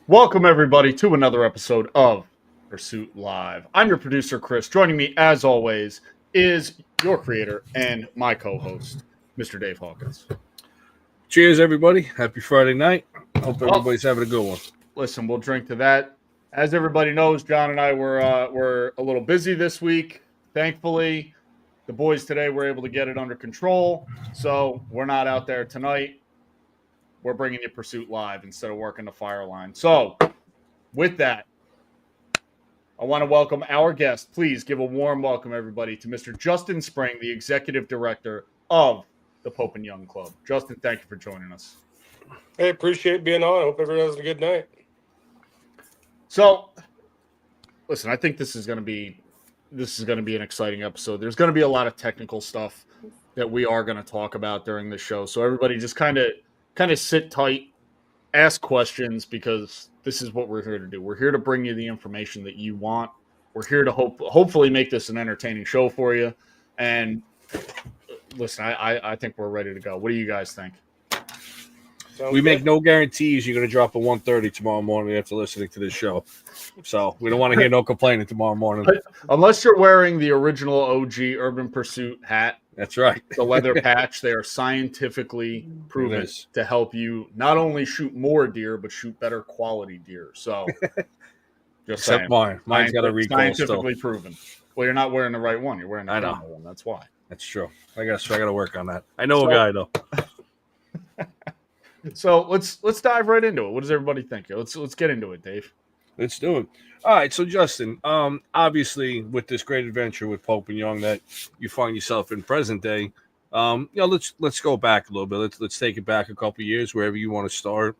Welcome, everybody, to another episode of Pursuit Live. I'm your producer, Chris. Joining me, as always, is your creator and my co-host, Mr. Dave Hawkins. Cheers, everybody. Happy Friday night. Hope Well, everybody's having a good one. listen, we'll drink to that. As everybody knows, John and I were a little busy this week. Thankfully, the boys today were able to get it under control, so we're not out there tonight. We're bringing you Pursuit Live instead of working the fire line. So, with that, I want to welcome our guest. Please give a warm welcome, everybody, to Mr. Justin Spring, the Executive Director of the Pope and Young Club. Justin, thank you for joining us. Hey, appreciate being on. I hope everyone has a good night. So, listen, I think this is going to be an exciting episode. There's going to be a lot of technical stuff that we are going to talk about during the show. So everybody just kind of sit tight, ask questions, because this is what we're here to do. We're here to bring you the information that you want. We're here to hopefully make this an entertaining show for you. And listen, I think we're ready to go. What do you guys think? We make no guarantees you're going to drop a 1:30 tomorrow morning after listening to this show. So we don't want to hear no complaining tomorrow morning. Unless you're wearing the original OG Urban Pursuit hat. That's right. The leather patch, they are scientifically proven to help you not only shoot more deer, but shoot better quality deer. So, just except saying. mine. Mine's got a recall scientifically still. proven. Well, you're not wearing the right one. You're wearing the wrong one. That's why. That's true. I got to work on that. I know a guy, though. So let's dive right into it. What does everybody think? Let's get into it, Dave. Let's do it. All right, so Justin, obviously with this great adventure with Pope and Young that you find yourself in present day, let's go back a little bit. Let's take it back a couple of years, wherever you want to start.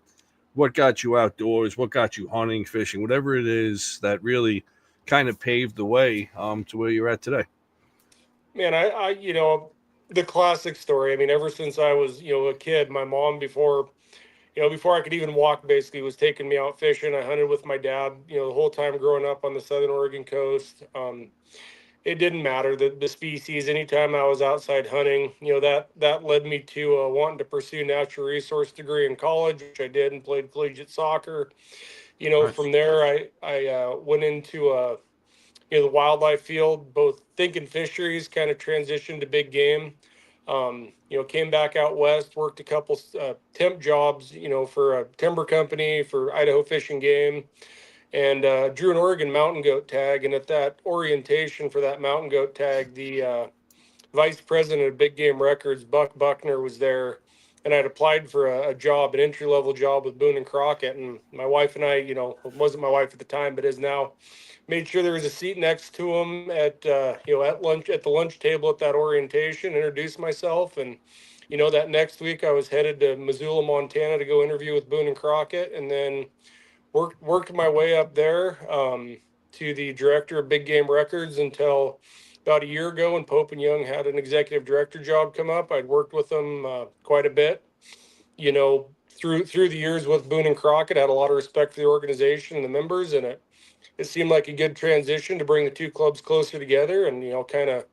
What got you outdoors? What got you hunting, fishing, whatever it is that really kind of paved the way to where you're at today? Man, I the classic story. I mean, ever since I was a kid, my mom before I could even walk, basically was taking me out fishing. I hunted with my dad, the whole time growing up on the Southern Oregon coast. It didn't matter the species. Anytime I was outside hunting, that led me to wanting to pursue natural resource degree in college, which I did, and played collegiate soccer. Nice. From there, I went into the wildlife field, both thinking fisheries, kind of transitioned to big game. Came back out west, worked a couple temp jobs, for a timber company, for Idaho Fish and Game, and drew an Oregon mountain goat tag. And at that orientation for that mountain goat tag, the vice president of Big Game Records, Buck Buckner, was there. And I'd applied for a job, an entry-level job with Boone and Crockett. And my wife and I, it wasn't my wife at the time, but is now, made sure there was a seat next to him at lunch, at the lunch table at that orientation, introduced myself. And, that next week I was headed to Missoula, Montana to go interview with Boone and Crockett, and then worked my way up there to the director of Big Game Records until about a year ago when Pope and Young had an executive director job come up. I'd worked with them quite a bit, through the years with Boone and Crockett. I had a lot of respect for the organization and the members, and it seemed like a good transition to bring the two clubs closer together and, kind of,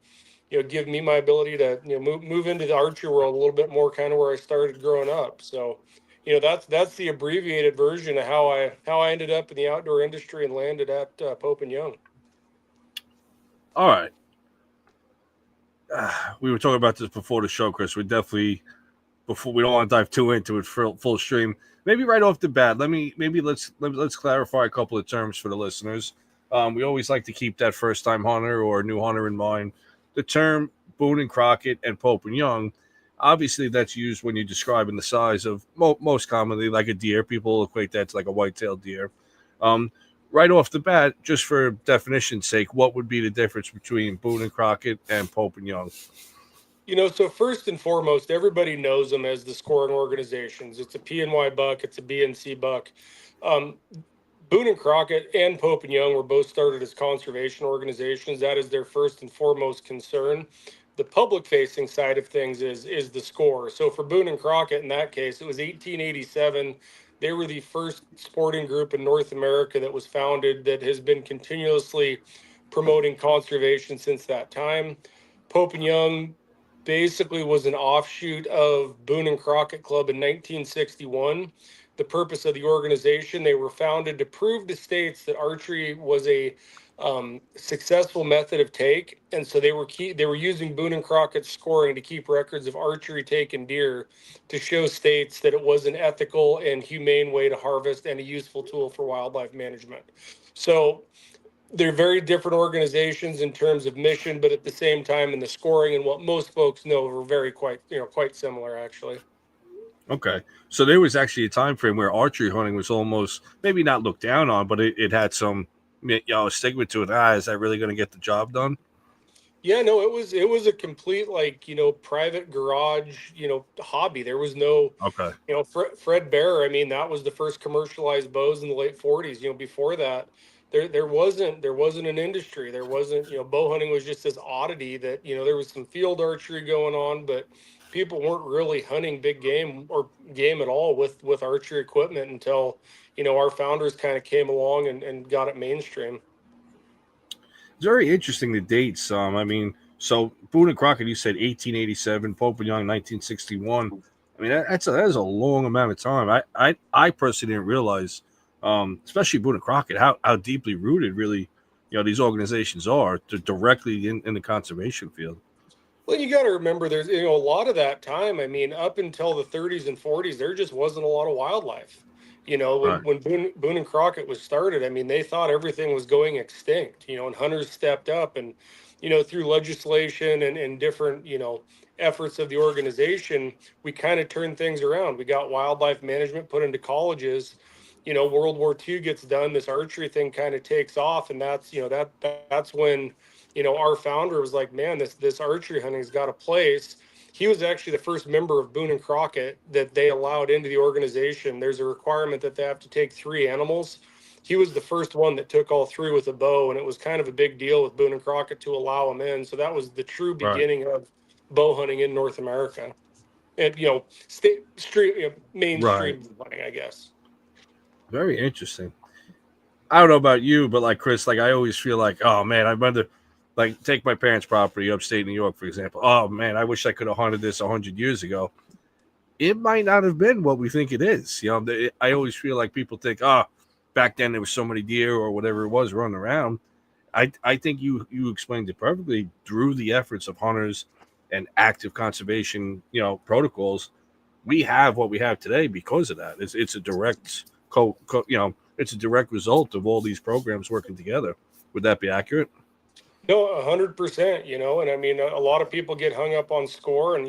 give me my ability to, move into the archery world a little bit more, kind of where I started growing up. So, that's the abbreviated version of how I ended up in the outdoor industry and landed at Pope and Young. All right. We were talking about this before the show, Chris. We definitely, before, we don't want to dive too into it full stream. Maybe right off the bat, let's clarify a couple of terms for the listeners. We always like to keep that first-time hunter or new hunter in mind. The term Boone and Crockett and Pope and Young, obviously that's used when you're describing the size of most commonly like a deer. People equate that to like a white-tailed deer. Right off the bat, just for definition's sake, what would be the difference between Boone and Crockett and Pope and Young? So first and foremost, everybody knows them as the scoring organizations. It's a PNY buck, it's a BNC buck. Boone and Crockett and Pope and Young were both started as conservation organizations. That is their first and foremost concern. The public-facing side of things is the score. So for Boone and Crockett, in that case, it was 1887. They were the first sporting group in North America that was founded that has been continuously promoting conservation since that time. Pope and Young basically was an offshoot of Boone and Crockett Club in 1961. the purpose of the organization. They were founded to prove to states that archery was a successful method of take, and so they were using Boone and Crockett scoring to keep records of archery taken deer to show states that it was an ethical and humane way to harvest and a useful tool for wildlife management. So they're very different organizations in terms of mission, but at the same time, in the scoring and what most folks know, are very quite similar actually. Okay, so there was actually a time frame where archery hunting was almost maybe not looked down on, but it had some stigma to it. Is that really going to get the job done? Yeah, no, it was a complete private garage hobby. There was no Okay. Fred Bear. I mean, that was the first commercialized bows in the late 40s. Before that, there wasn't an industry. There wasn't bow hunting was just this oddity that there was some field archery going on, but people weren't really hunting big game or game at all with archery equipment until our founders kind of came along and got it mainstream. It's very interesting, the dates. I mean, so Boone and Crockett, you said 1887, Pope and Young 1961. I mean, that is a long amount of time. I personally didn't realize, especially Boone and Crockett, how deeply rooted really these organizations are directly in the conservation field. Well, you got to remember, there's a lot of that time. I mean, up until the 30s and 40s, there just wasn't a lot of wildlife. When Boone and Crockett was started, I mean, they thought everything was going extinct. And hunters stepped up, and through legislation and different efforts of the organization, we kind of turned things around. We got wildlife management put into colleges. World War II gets done, this archery thing kind of takes off, and that's that's when our founder was like, man, this archery hunting's got a place. He was actually the first member of Boone and Crockett that they allowed into the organization. There's a requirement that they have to take 3 animals. He was the first one that took all 3 with a bow, and it was kind of a big deal with Boone and Crockett to allow him in. So that was the true beginning of bow hunting in North America, and mainstream hunting, I guess. Very interesting. I don't know about you, but like Chris, like I always feel like, oh man, I'd rather like take my parents' property upstate New York, for example. Oh man, I wish I could have hunted this 100 years ago. It might not have been what we think it is. I always feel like people think, back then there was so many deer or whatever it was running around. I think you explained it perfectly. Through the efforts of hunters and active conservation, protocols, we have what we have today because of that. It's a direct it's a direct result of all these programs working together. Would that be accurate? No, 100%, and I mean, a lot of people get hung up on score, and,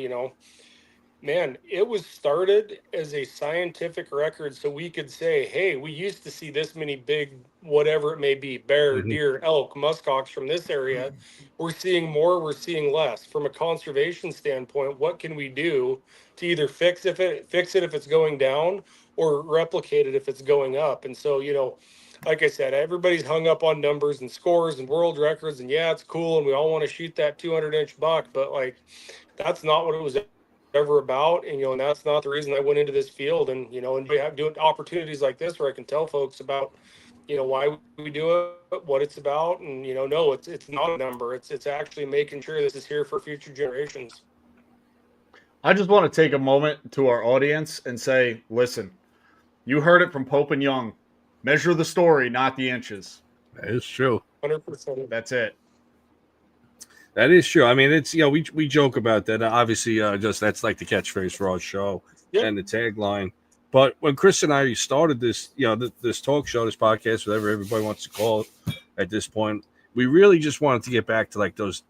man, it was started as a scientific record so we could say, hey, we used to see this many big, whatever it may be, bear, deer, elk, muskox from this area. We're seeing more, we're seeing less. From a conservation standpoint, what can we do to either fix it if it's going down, or replicate it if it's going up? And so, like I said, everybody's hung up on numbers and scores and world records, and yeah, it's cool, and we all want to shoot that 200-inch buck, but like, that's not what it was ever about. And and that's not the reason I went into this field. And and we have doing opportunities like this where I can tell folks about why we do it, what it's about, and no, it's not a number. It's actually making sure this is here for future generations. I just want to take a moment to our audience and say, listen, you heard it from Pope and Young. Measure the story, not the inches. That is true. 100%. That's it. That is true. I mean, it's we joke about that. Obviously, just that's like the catchphrase for our show and the tagline. But when Chris and I started this, this talk show, this podcast, whatever everybody wants to call it, at this point, we really just wanted to get back to like those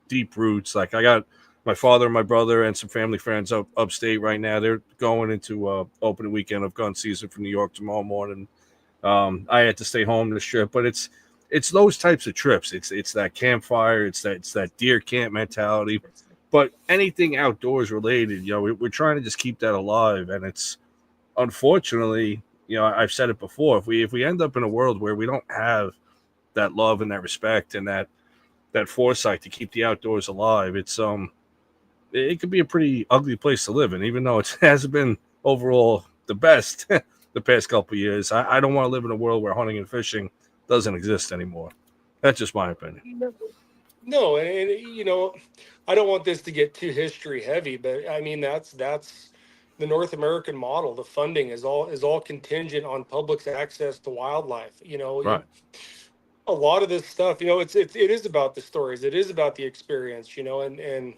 deep roots. Like I got my father, my brother, and some family friends upstate right now. They're going into opening weekend of gun season for New York tomorrow morning. I had to stay home this trip, but it's those types of trips. It's that campfire. It's that deer camp mentality. But anything outdoors related, we're trying to just keep that alive. And it's unfortunately, I've said it before. If we end up in a world where we don't have that love and that respect and that foresight to keep the outdoors alive, it could be a pretty ugly place to live in. Even though it hasn't been overall the best the past couple of years, I don't want to live in a world where hunting and fishing doesn't exist anymore. That's just my opinion. No, and I don't want this to get too history heavy, but I mean that's the North American model. The funding is all contingent on public's access to wildlife. Right. A lot of this stuff, it is about the stories. It is about the experience, and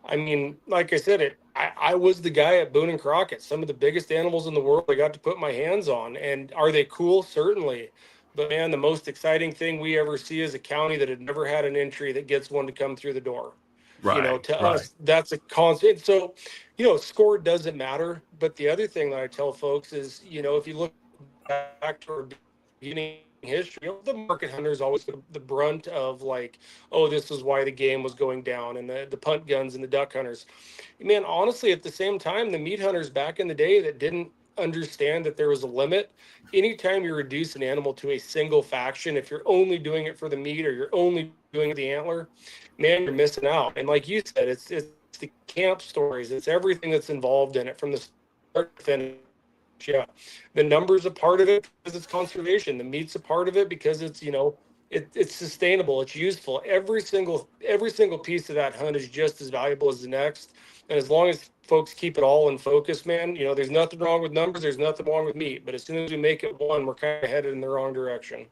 I mean, like I said, I was the guy at Boone and Crockett, some of the biggest animals in the world I got to put my hands on. And are they cool? Certainly. But man, the most exciting thing we ever see is a county that had never had an entry that gets one to come through the door. Right. To us, that's a constant. So, score doesn't matter. But the other thing that I tell folks is, if you look back to our beginning history, the market hunters always the brunt of like, oh, this is why the game was going down, and the punt guns and the duck hunters. Man, honestly, at the same time, the meat hunters back in the day that didn't understand that there was a limit. Anytime you reduce an animal to a single faction, if you're only doing it for the meat or you're only doing the antler, man, you're missing out. And like you said, it's the camp stories, it's everything that's involved in it from the start to finish. Yeah, the numbers a part of it because it's conservation. The meat's a part of it because it's it's sustainable. It's useful. Every single piece of that hunt is just as valuable as the next. And as long as folks keep it all in focus, man, there's nothing wrong with numbers. There's nothing wrong with meat. But as soon as we make it one, we're kind of headed in the wrong direction.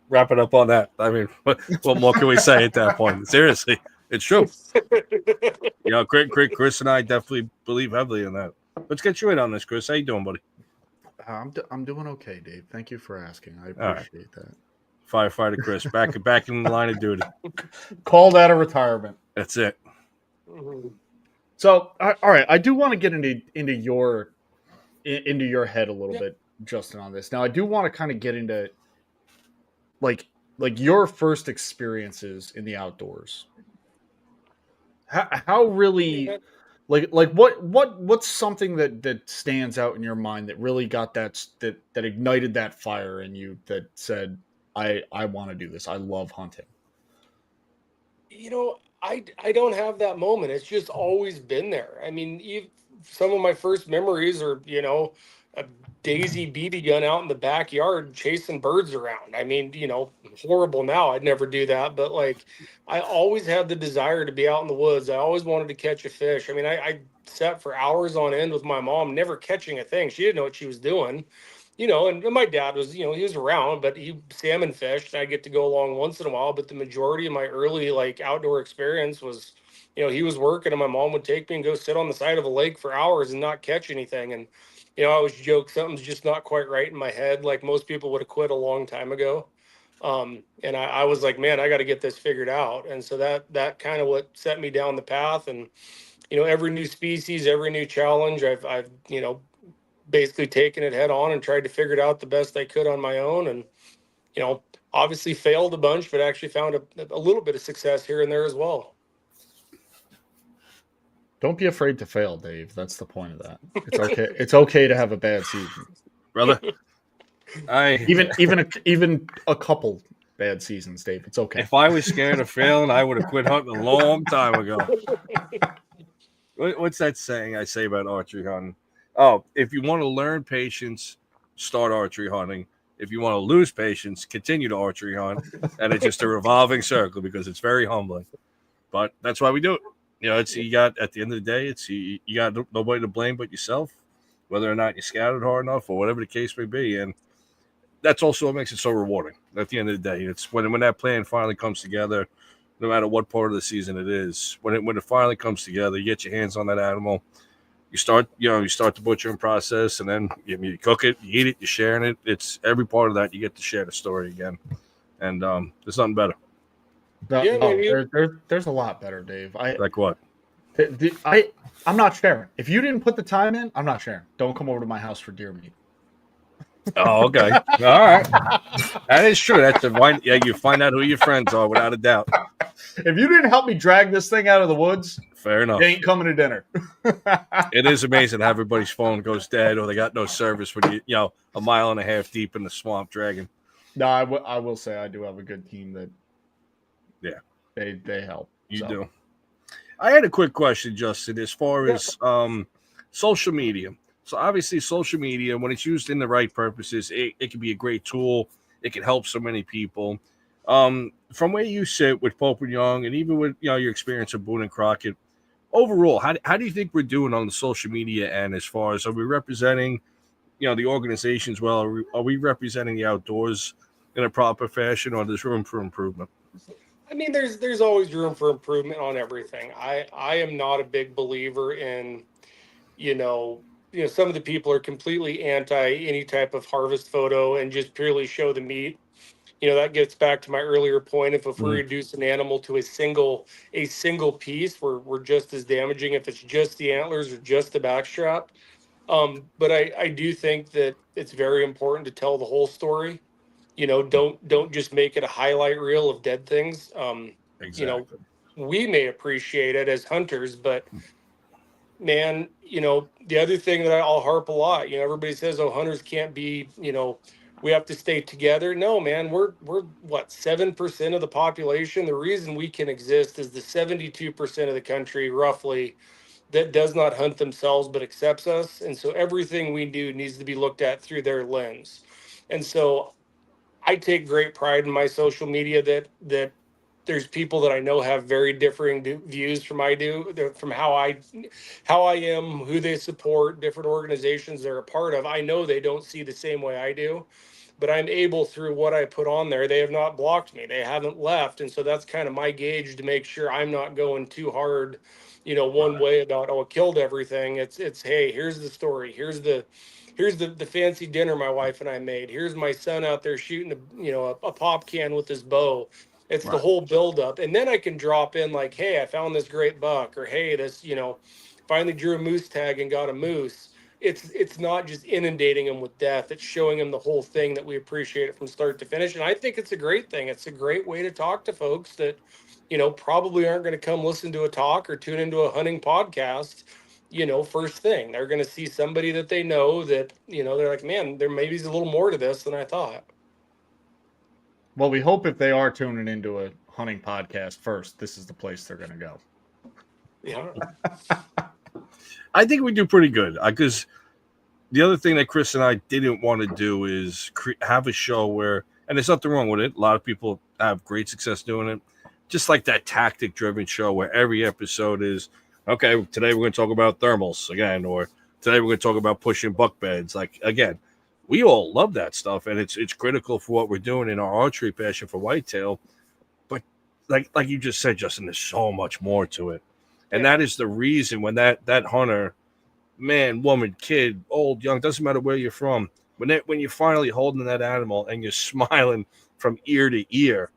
Wrap it up on that. I mean, what more can we say at that point? Seriously, it's true. Chris and I definitely believe heavily in that. Let's get you in on this, Chris. How you doing, buddy? I'm doing okay, Dave. Thank you for asking. I appreciate that. Firefighter Chris, back in the line of duty. Called out of retirement. That's it. So, all right, I do want to get into your head a little bit, Justin, on this. Now, I do want to kind of get into like your first experiences in the outdoors. How really, what's something that stands out in your mind that really got that ignited that fire in you that said, I want to do this. I love hunting. I don't have that moment. It's just always been there. I mean, some of my first memories are, a Daisy BB gun out in the backyard chasing birds around. I mean, horrible now. I'd never do that. But like, I always had the desire to be out in the woods. I always wanted to catch a fish. I mean, I sat for hours on end with my mom, never catching a thing. She didn't know what she was doing. And my dad was, he was around, but he salmon fished. I get to go along once in a while, but the majority of my early outdoor experience was, he was working and my mom would take me and go sit on the side of a lake for hours and not catch anything. And, I always joke, something's just not quite right in my head. Like most people would have quit a long time ago. And I was like, man, I got to get this figured out. And so that kind of what set me down the path. And, every new species, every new challenge, I've basically taken it head on and tried to figure it out the best I could on my own. And, obviously failed a bunch, but actually found a little bit of success here and there as well. Don't be afraid to fail, Dave. That's the point of that. It's okay. It's okay to have a bad season, brother. Even a couple bad seasons, Dave. It's okay. If I was scared of failing, I would have quit hunting a long time ago. What's that saying I say about archery hunting? Oh, if you want to learn patience, start archery hunting. If you want to lose patience, continue to archery hunt. And it's just a revolving circle because it's very humbling. But that's why we do it. You got at the end of the day, you got nobody to blame but yourself, whether or not you scouted hard enough or whatever the case may be. And that's also what makes it so rewarding. At the end of the day, it's when that plan finally comes together, no matter what part of the season it is. When it finally comes together, you get your hands on that animal. You start the butchering process, and then you cook it, you eat it, you're sharing it. It's every part of that you get to share the story again, and there's nothing better. There's a lot better, Dave. Like what? I'm not sharing. If you didn't put the time in, I'm not sharing. Don't come over to my house for deer meat. Oh, okay. All right. That is true. That's you find out who your friends are without a doubt. If you didn't help me drag this thing out of the woods, fair enough. You ain't coming to dinner. It is amazing how everybody's phone goes dead or they got no service when you a mile and a half deep in the swamp dragging. No, I will say I do have a good team that they help. You do. I had a quick question, Justin, as far as social media. So obviously social media, when it's used in the right purposes, it can be a great tool. It can help so many people. From where you sit with Pope and Young and even with your experience at Boone and Crockett, overall, how do you think we're doing on the social media end as far as, are we representing, the organizations well? Are we representing the outdoors in a proper fashion, or there's room for improvement? I mean, there's always room for improvement on everything. I am not a big believer in, you know, some of the people are completely anti any type of harvest photo and just purely show the meat. That gets back to my earlier point. If we reduce an animal to a single piece, we're just as damaging if it's just the antlers or just the backstrap. But I do think that it's very important to tell the whole story. Don't just make it a highlight reel of dead things. Exactly. We may appreciate it as hunters, but man, the other thing that I'll harp a lot, everybody says, oh, hunters can't be, we have to stay together. No, man, we're what, 7% of the population. The reason we can exist is the 72% of the country, roughly, that does not hunt themselves but accepts us. And so everything we do needs to be looked at through their lens. And so I take great pride in my social media that there's people that I know have very differing views from from how I am, who they support, different organizations they're a part of. I know they don't see the same way I do, but I'm able, through what I put on there, they have not blocked me. They haven't left. And so that's kind of my gauge to make sure I'm not going too hard, one way about, oh, it killed everything. It's, hey, here's the story. Here's the fancy dinner my wife and I made. Here's my son out there shooting a pop can with his bow. It's the whole buildup, and then I can drop in like, hey, I found this great buck, or hey, this finally drew a moose tag and got a moose. It's not just inundating them with death. It's showing them the whole thing, that we appreciate it from start to finish, and I think it's a great thing. It's a great way to talk to folks that probably aren't going to come listen to a talk or tune into a hunting podcast first thing. They're going to see somebody that they know that, they're like, man, there maybe is a little more to this than I thought. Well, we hope if they are tuning into a hunting podcast first, this is the place they're going to go. Yeah. I think we do pretty good, because the other thing that Chris and I didn't want to do is have a show where, and there's nothing wrong with it, a lot of people have great success doing it, just like that tactic driven show where every episode is, okay, today we're going to talk about thermals again, or today we're going to talk about pushing buck beds. Like, again, we all love that stuff, and it's critical for what we're doing in our archery passion for whitetail. But like you just said, Justin, there's so much more to it. And that is the reason when that hunter, man, woman, kid, old, young, doesn't matter where you're from, when you're finally holding that animal and you're smiling from ear to ear,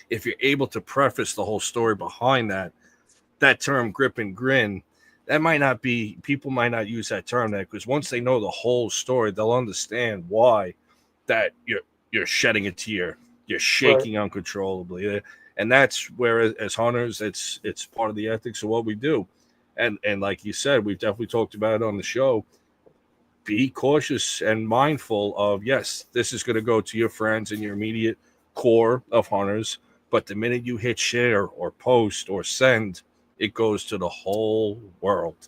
if you're able to preface the whole story behind that term, grip and grin, that might not be, people might not use that term there, because once they know the whole story, they'll understand why that you're shedding a tear, you're shaking uncontrollably. And that's where, as hunters, it's part of the ethics of what we do. And like you said, we've definitely talked about it on the show. Be cautious and mindful of, yes, this is going to go to your friends and your immediate core of hunters, but the minute you hit share or post or send, it goes to the whole world.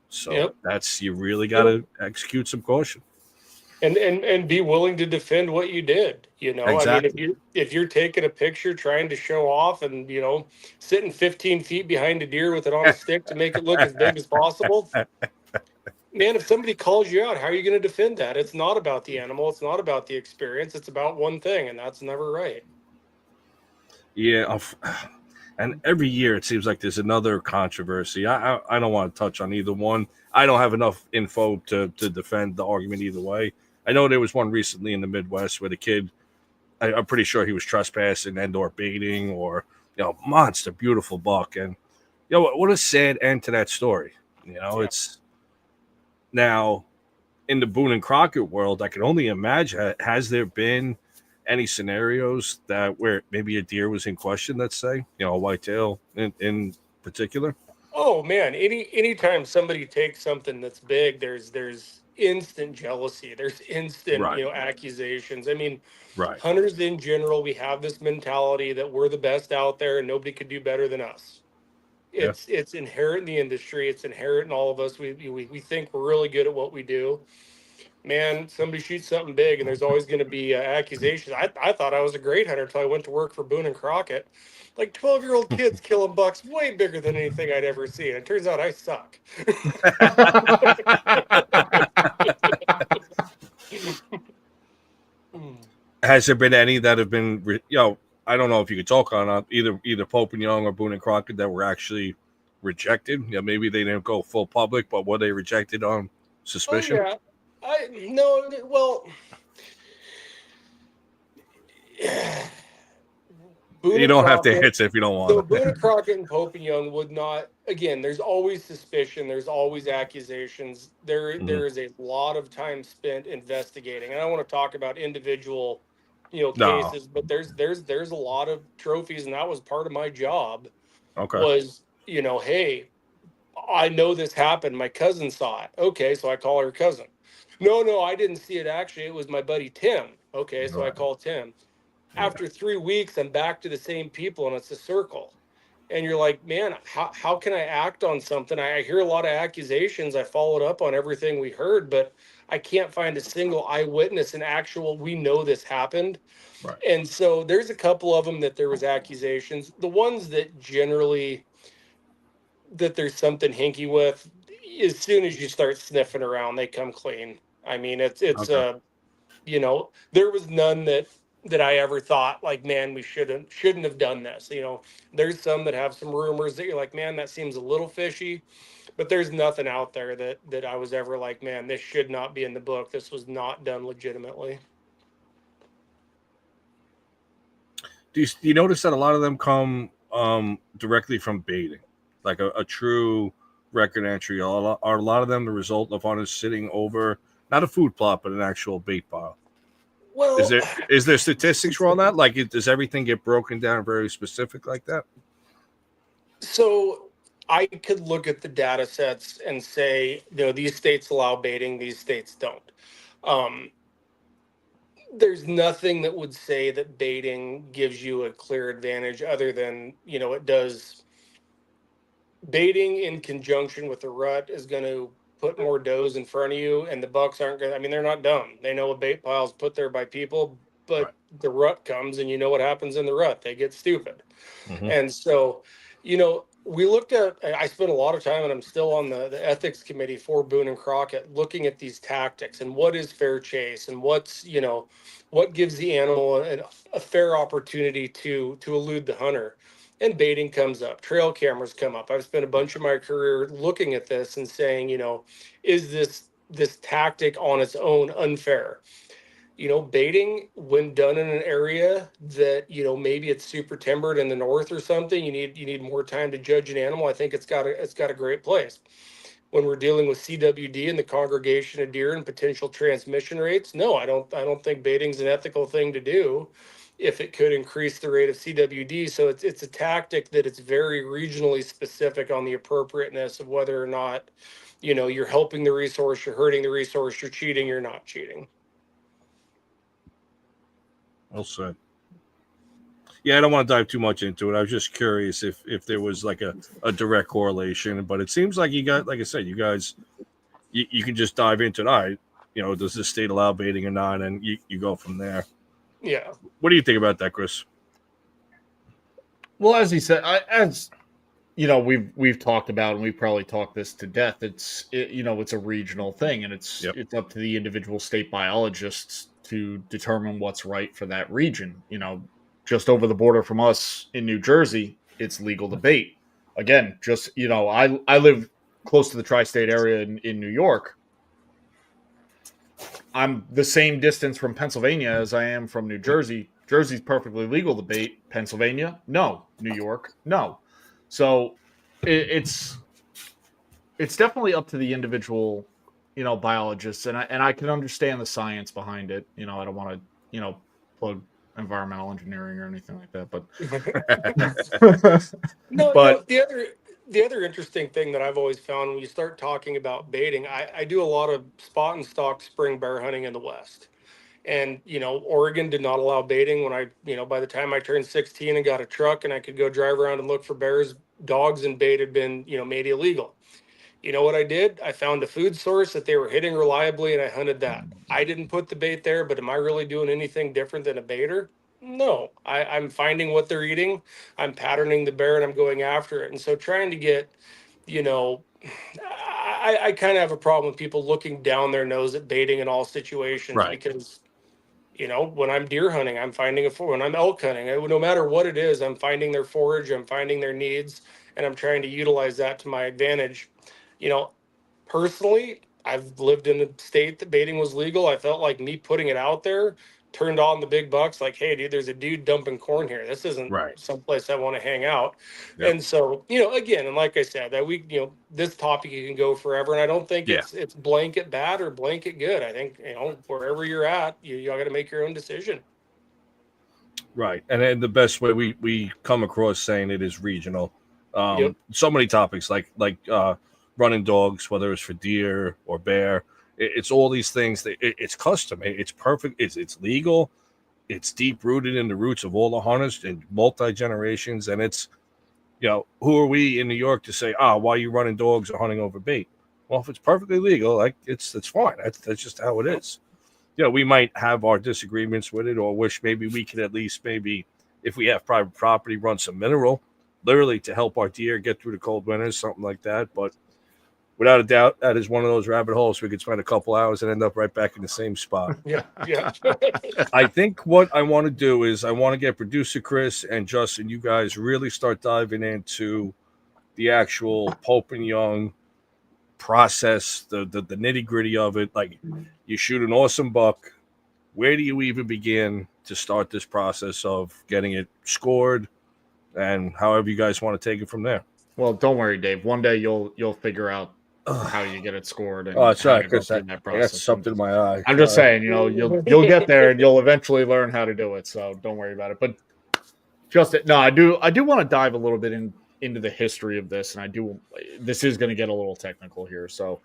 So that's, you really got to execute some caution. And be willing to defend what you did. Exactly. I mean, if you're taking a picture trying to show off and sitting 15 feet behind a deer with it on a stick to make it look as big as possible, man, if somebody calls you out, how are you going to defend that? It's not about the animal, it's not about the experience, it's about one thing, and that's never right. Yeah, and every year it seems like there's another controversy. I don't want to touch on either one. I don't have enough info to defend the argument either way. I know there was one recently in the Midwest where the kid, I'm pretty sure he was trespassing and/or baiting, or monster, beautiful buck, and what a sad end to that story. It's now in the Boone and Crockett world. I can only imagine. Has there been any scenarios that where maybe a deer was in question? Let's say, a whitetail in particular. Oh man, anytime somebody takes something that's big, there's instant jealousy. There's instant, accusations. I mean, hunters in general, we have this mentality that we're the best out there and nobody could do better than us. It's inherent in the industry. It's inherent in all of us. We think we're really good at what we do. man, somebody shoots something big, and there's always going to be accusations. I thought I was a great hunter until I went to work for Boone and Crockett. Like 12-year-old kids killing bucks way bigger than anything I'd ever seen. It turns out I suck. Has there been any that have been, I don't know if you could talk on either Pope and Young or Boone and Crockett that were actually rejected? Yeah, maybe they didn't go full public, but were they rejected on suspicion? Oh, yeah. No, well, Boone You don't have to Crockett, answer if you don't so want to. Boone and Crockett and Pope and Young would not. Again, there's always suspicion. There's always accusations. There is a lot of time spent investigating. And I don't want to talk about individual, No. cases, but there's a lot of trophies, and that was part of my job. Okay. Was hey, I know this happened. My cousin saw it. Okay, so I call her cousin. No, I didn't see it actually. It was my buddy Tim. Okay, so I call Tim. After 3 weeks, I'm back to the same people, and it's a circle. And you're like, man, how can I act on something? I hear a lot of accusations. I followed up on everything we heard, but I can't find a single eyewitness and actual, we know this happened. Right. And so there's a couple of them that there was accusations. The ones that generally that there's something hinky with, as soon as you start sniffing around, they come clean. I mean, it's Okay. there was none that I ever thought like, man, we shouldn't have done this. There's some that have some rumors that you're like, man, that seems a little fishy, but there's nothing out there that I was ever like, man, this should not be in the book. This was not done legitimately. Do you notice that a lot of them come directly from baiting, like a true record entry? Are a lot of them the result of hunters sitting over not a food plot but an actual bait pile? Well, Is there statistics for all that? Like, does everything get broken down very specific like that? so I could look at the data sets and say, these states allow baiting, these states don't. There's nothing that would say that baiting gives you a clear advantage other than, it does. Baiting in conjunction with the rut is going to put more does in front of you, and the bucks aren't going to, they're not dumb. They know a bait pile is put there by people, but Right. The rut comes, and you know what happens in the rut. They get stupid. Mhm. And so, we looked at, I spent a lot of time, and I'm still on the ethics committee for Boone and Crockett, looking at these tactics and what is fair chase and what gives the animal a fair opportunity to elude the hunter. And baiting comes up, trail cameras come up. I've spent a bunch of my career looking at this and saying, is this tactic on its own unfair? Baiting when done in an area that, maybe it's super timbered in the north or something, you need more time to judge an animal. I think it's got a great place. When we're dealing with CWD and the congregation of deer and potential transmission rates, no, I don't think baiting's an ethical thing to do if it could increase the rate of CWD. So it's a tactic that it's very regionally specific on the appropriateness of whether or not, you're helping the resource, you're hurting the resource, you're cheating, you're not cheating. Well said. Yeah, I don't want to dive too much into it. I was just curious if there was like a direct correlation, but it seems like you got, like I said, you guys, you can just dive into it. All right, does this state allow baiting or not? And you go from there. Yeah. What do you think about that, Chris? Well, as he said, we've talked about, and we've probably talked this to death. It's a regional thing, and it's up to the individual state biologists to determine what's right for that region. Just over the border from us in New Jersey, it's legal to bait. Again, just I live close to the tri-state area in New York. I'm the same distance from Pennsylvania as I am from New Jersey. Jersey's perfectly legal to bait. Pennsylvania, no. New York, no. So it's definitely up to the individual, biologists, and I can understand the science behind it. I don't want to, plug environmental engineering or anything like that, but no, but the other interesting thing that I've always found when you start talking about baiting, I do a lot of spot and stalk spring bear hunting in the West. And, Oregon did not allow baiting when I, by the time I turned 16 and got a truck and I could go drive around and look for bears, dogs and bait had been, made illegal. you know what I did? I found a food source that they were hitting reliably and I hunted that. I didn't put the bait there, but am I really doing anything different than a baiter? No, I'm finding what they're eating. I'm patterning the bear and I'm going after it. And so trying to get, you know, I kind of have a problem with people looking down their nose at baiting in all situations Right. because, you know, when I'm deer hunting, I'm finding when I'm elk hunting, no matter what it is, I'm finding their forage, I'm finding their needs, and I'm trying to utilize that to my advantage. You know, personally, I've lived in a state that baiting was legal. I felt like me putting it out there turned on the big bucks. Like, hey, dude, there's a dude dumping corn here. This isn't Right. someplace I want to hang out. Yep. And so, you know, again, and like I said, that we, you know, this topic you can go forever, and I don't think Yeah. it's blanket bad or blanket good. I think, you know, wherever you're at, you got to make your own decision. Right. And then the best way we come across saying it is regional. Yep. So many topics like running dogs, whether it's for deer or bear. It's all these things that it's custom. It's perfect. It's legal. It's deep rooted in the roots of all the hunters and multi generations. And it's, you know, who are we in New York to say, why are you running dogs or hunting over bait? Well, if it's perfectly legal, like it's fine. That's just how it is. You know, we might have our disagreements with it, or wish maybe we could at least if we have private property, run some mineral, literally to help our deer get through the cold winters, something like that. But without a doubt, that is one of those rabbit holes we could spend a couple hours and end up right back in the same spot. Yeah. I think what I want to do is I want to get producer Chris and Justin, you guys really start diving into the actual Pope and Young process, the nitty gritty of it. Like, you shoot an awesome buck. Where do you even begin to start this process of getting it scored, and however you guys want to take it from there? Well, don't worry, Dave. One day you'll figure out how you get it scored. And That's how right, to go Chris. through I that got process. something in my eye. I'm just saying, you know, you'll get there and you'll eventually learn how to do it. So don't worry about it. But I do want to dive a little bit into the history of this, and this is going to get a little technical here. So,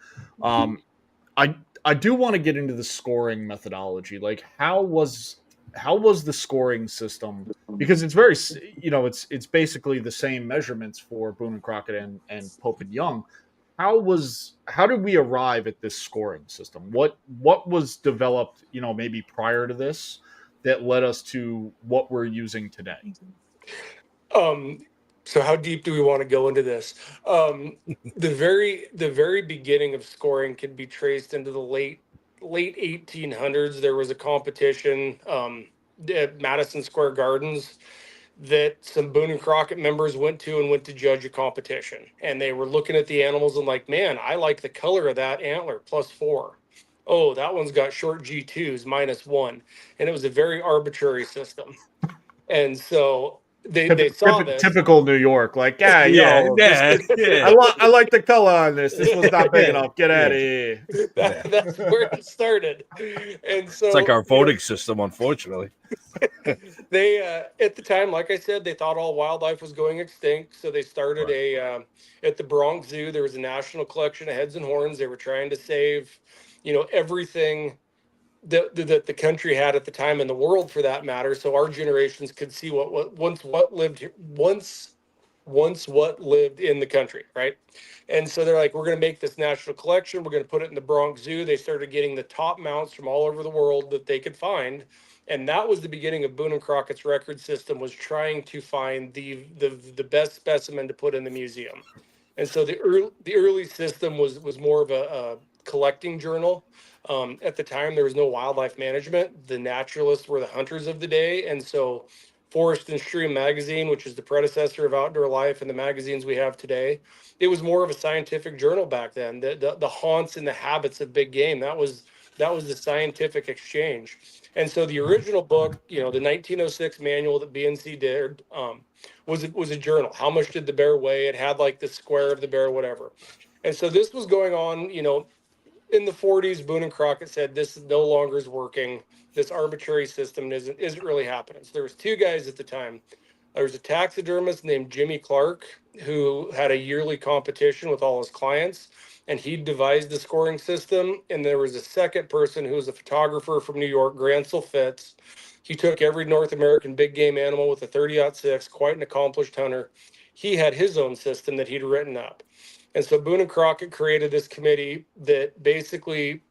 I do want to get into the scoring methodology. Like, how was the scoring system? Because it's very, you know, it's basically the same measurements for Boone and Crockett and Pope and Young. How did we arrive at this scoring system? What was developed, you know, maybe prior to this that led us to what we're using today? So how deep do we want to go into this? The very beginning of scoring can be traced into the late 1800s. There was a competition at Madison Square Gardens that some Boone and Crockett members went to judge a competition, and they were looking at the animals and like, man, I like the color of that antler, +4. Oh, that one's got short G2s, -1, and it was a very arbitrary system. And so they saw this. Typical New York, like, I like the color on this. This one's not big enough. Get out of here. That's where it started. And so it's like our voting system, unfortunately. They at the time, like I said, they thought all wildlife was going extinct, so they started at the Bronx Zoo. There was a national collection of heads and horns. They were trying to save, you know, everything that the country had at the time, in the world for that matter, so our generations could see what lived here once what lived in the country, right? And so they're like, we're going to make this national collection, we're going to put it in the Bronx Zoo. They started getting the top mounts from all over the world that they could find, and that was the beginning of Boone and Crockett's record system, was trying to find the best specimen to put in the museum. And so the early system was more of a collecting journal. At the time, there was no wildlife management. The naturalists were the hunters of the day. And so Forest and Stream magazine, which is the predecessor of Outdoor Life and the magazines we have today, it was more of a scientific journal back then. The haunts and the habits of big game, that was the scientific exchange. And so the original book, you know, the 1906 manual that BNC did, was a journal. How much did the bear weigh? It had like the square of the bear, whatever. And so this was going on, you know, in the 40s. Boone and Crockett said this no longer is working. This arbitrary system isn't really happening. So there was two guys at the time. There was a taxidermist named Jimmy Clark, who had a yearly competition with all his clients, and he devised the scoring system. And there was a second person who was a photographer from New York, Gransel Fitz. He took every North American big game animal with a 30-06, quite an accomplished hunter. He had his own system that he'd written up. And so Boone and Crockett created this committee that basically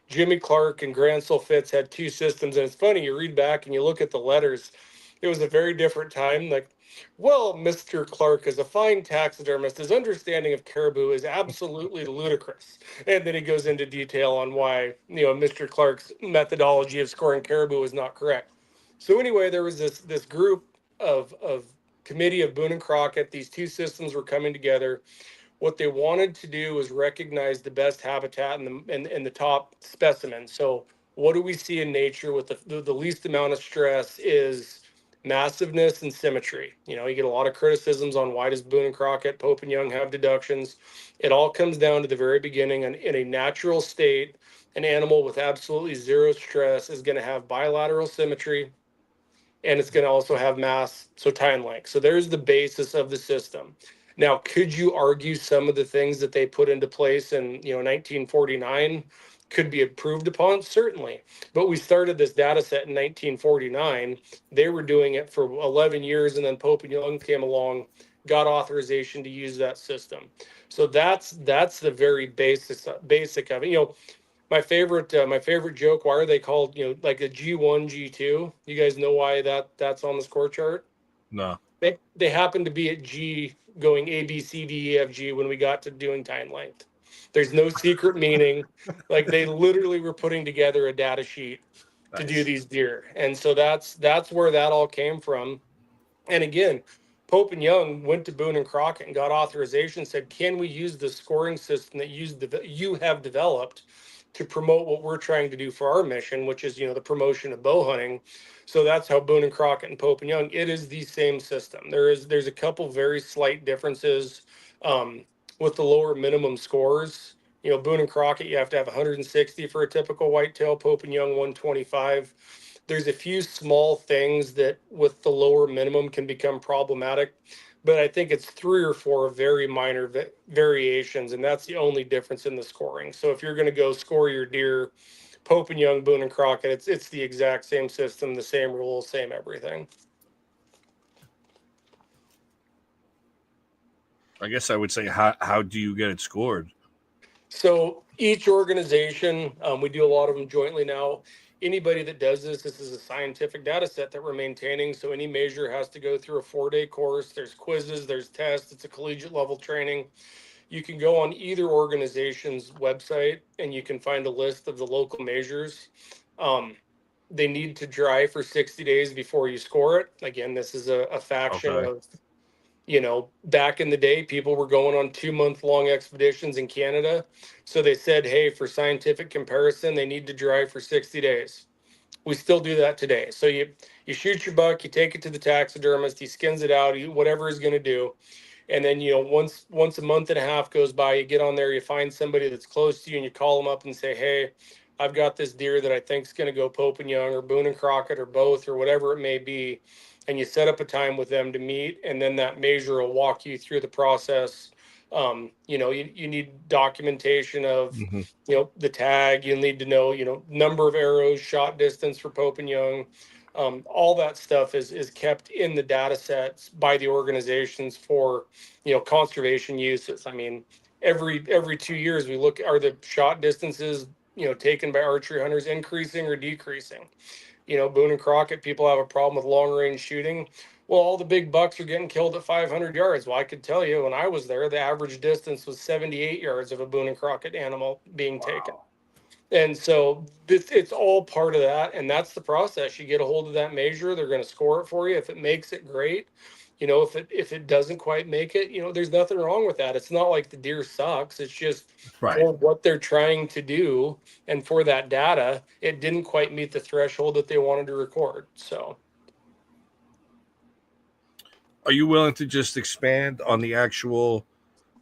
Jimmy Clark and Gransel Fitz had two systems. And it's funny, you read back and you look at the letters, it was a very different time. Like, well, Mr. Clark is a fine taxidermist. His understanding of caribou is absolutely ludicrous. And then he goes into detail on why, Mr. Clark's methodology of scoring caribou is not correct. So anyway, there was this group of committee of Boone and Crockett. These two systems were coming together. What they wanted to do was recognize the best habitat and the top specimens. So what do we see in nature with the least amount of stress is massiveness and symmetry. You get a lot of criticisms on why does Boone and Crockett, Pope and Young have deductions. It all comes down to the very beginning. And in a natural state, an animal with absolutely zero stress is going to have bilateral symmetry, and it's going to also have mass, so time length. So there's the basis of the system. Now, could you argue some of the things that they put into place in 1949 could be improved upon? Certainly. But we started this data set in 1949. They were doing it for 11 years, and then Pope and Young came along, got authorization to use that system. So that's the very basic of it. My favorite joke, why are they called like a G1, G2? You guys know why that's on the score chart? No. They happened to be at G, going A, B, C, D, E, F, G when we got to doing time length. There's no secret meaning. Like, they literally were putting together a data sheet to do these deer. And so that's where that all came from. And again, Pope and Young went to Boone and Crockett and got authorization, said, can we use the scoring system that you have developed to promote what we're trying to do for our mission, which is, the promotion of bow hunting. So that's how Boone and Crockett and Pope and Young, it is the same system. There's a couple very slight differences with the lower minimum scores. Boone and Crockett, you have to have 160 for a typical whitetail, Pope and Young 125. There's a few small things that with the lower minimum can become problematic, but I think it's 3 or 4 very minor variations, and that's the only difference in the scoring. So if you're going to go score your deer, Pope and Young, Boone and Crockett, it's the exact same system, the same rules, same everything. I guess I would say, how do you get it scored? So each organization, we do a lot of them jointly now. Anybody that does this is a scientific data set that we're maintaining. So any measure has to go through a 4-day course. There's quizzes, there's tests. It's a collegiate level training. You can go on either organization's website and you can find a list of the local measures. They need to dry for 60 days before you score it. Again, this is a faction of, back in the day, people were going on 2-month-long expeditions in Canada. So they said, hey, for scientific comparison, they need to dry for 60 days. We still do that today. So you shoot your buck, you take it to the taxidermist, he skins it out, whatever he's going to do. And then, once a month and a half goes by, you get on there, you find somebody that's close to you and you call them up and say, hey, I've got this deer that I think is going to go Pope and Young or Boone and Crockett or both or whatever it may be. And you set up a time with them to meet, and then that measure will walk you through the process. You need documentation of, the tag. You'll need to know, number of arrows, shot distance for Pope and Young. All that stuff is kept in the data sets by the organizations for, conservation uses. I mean, every 2 years we look, are the shot distances, taken by archery hunters increasing or decreasing? Boone and Crockett, people have a problem with long range shooting. Well, all the big bucks are getting killed at 500 yards. Well, I could tell you when I was there, the average distance was 78 yards of a Boone and Crockett animal being taken. And so it's all part of that. And that's the process. You get a hold of that measure, they're going to score it for you. If it makes it, great. If it doesn't quite make it, there's nothing wrong with that. It's not like the deer sucks. It's just for what they're trying to do and for that data, it didn't quite meet the threshold that they wanted to record. So, are you willing to just expand on the actual?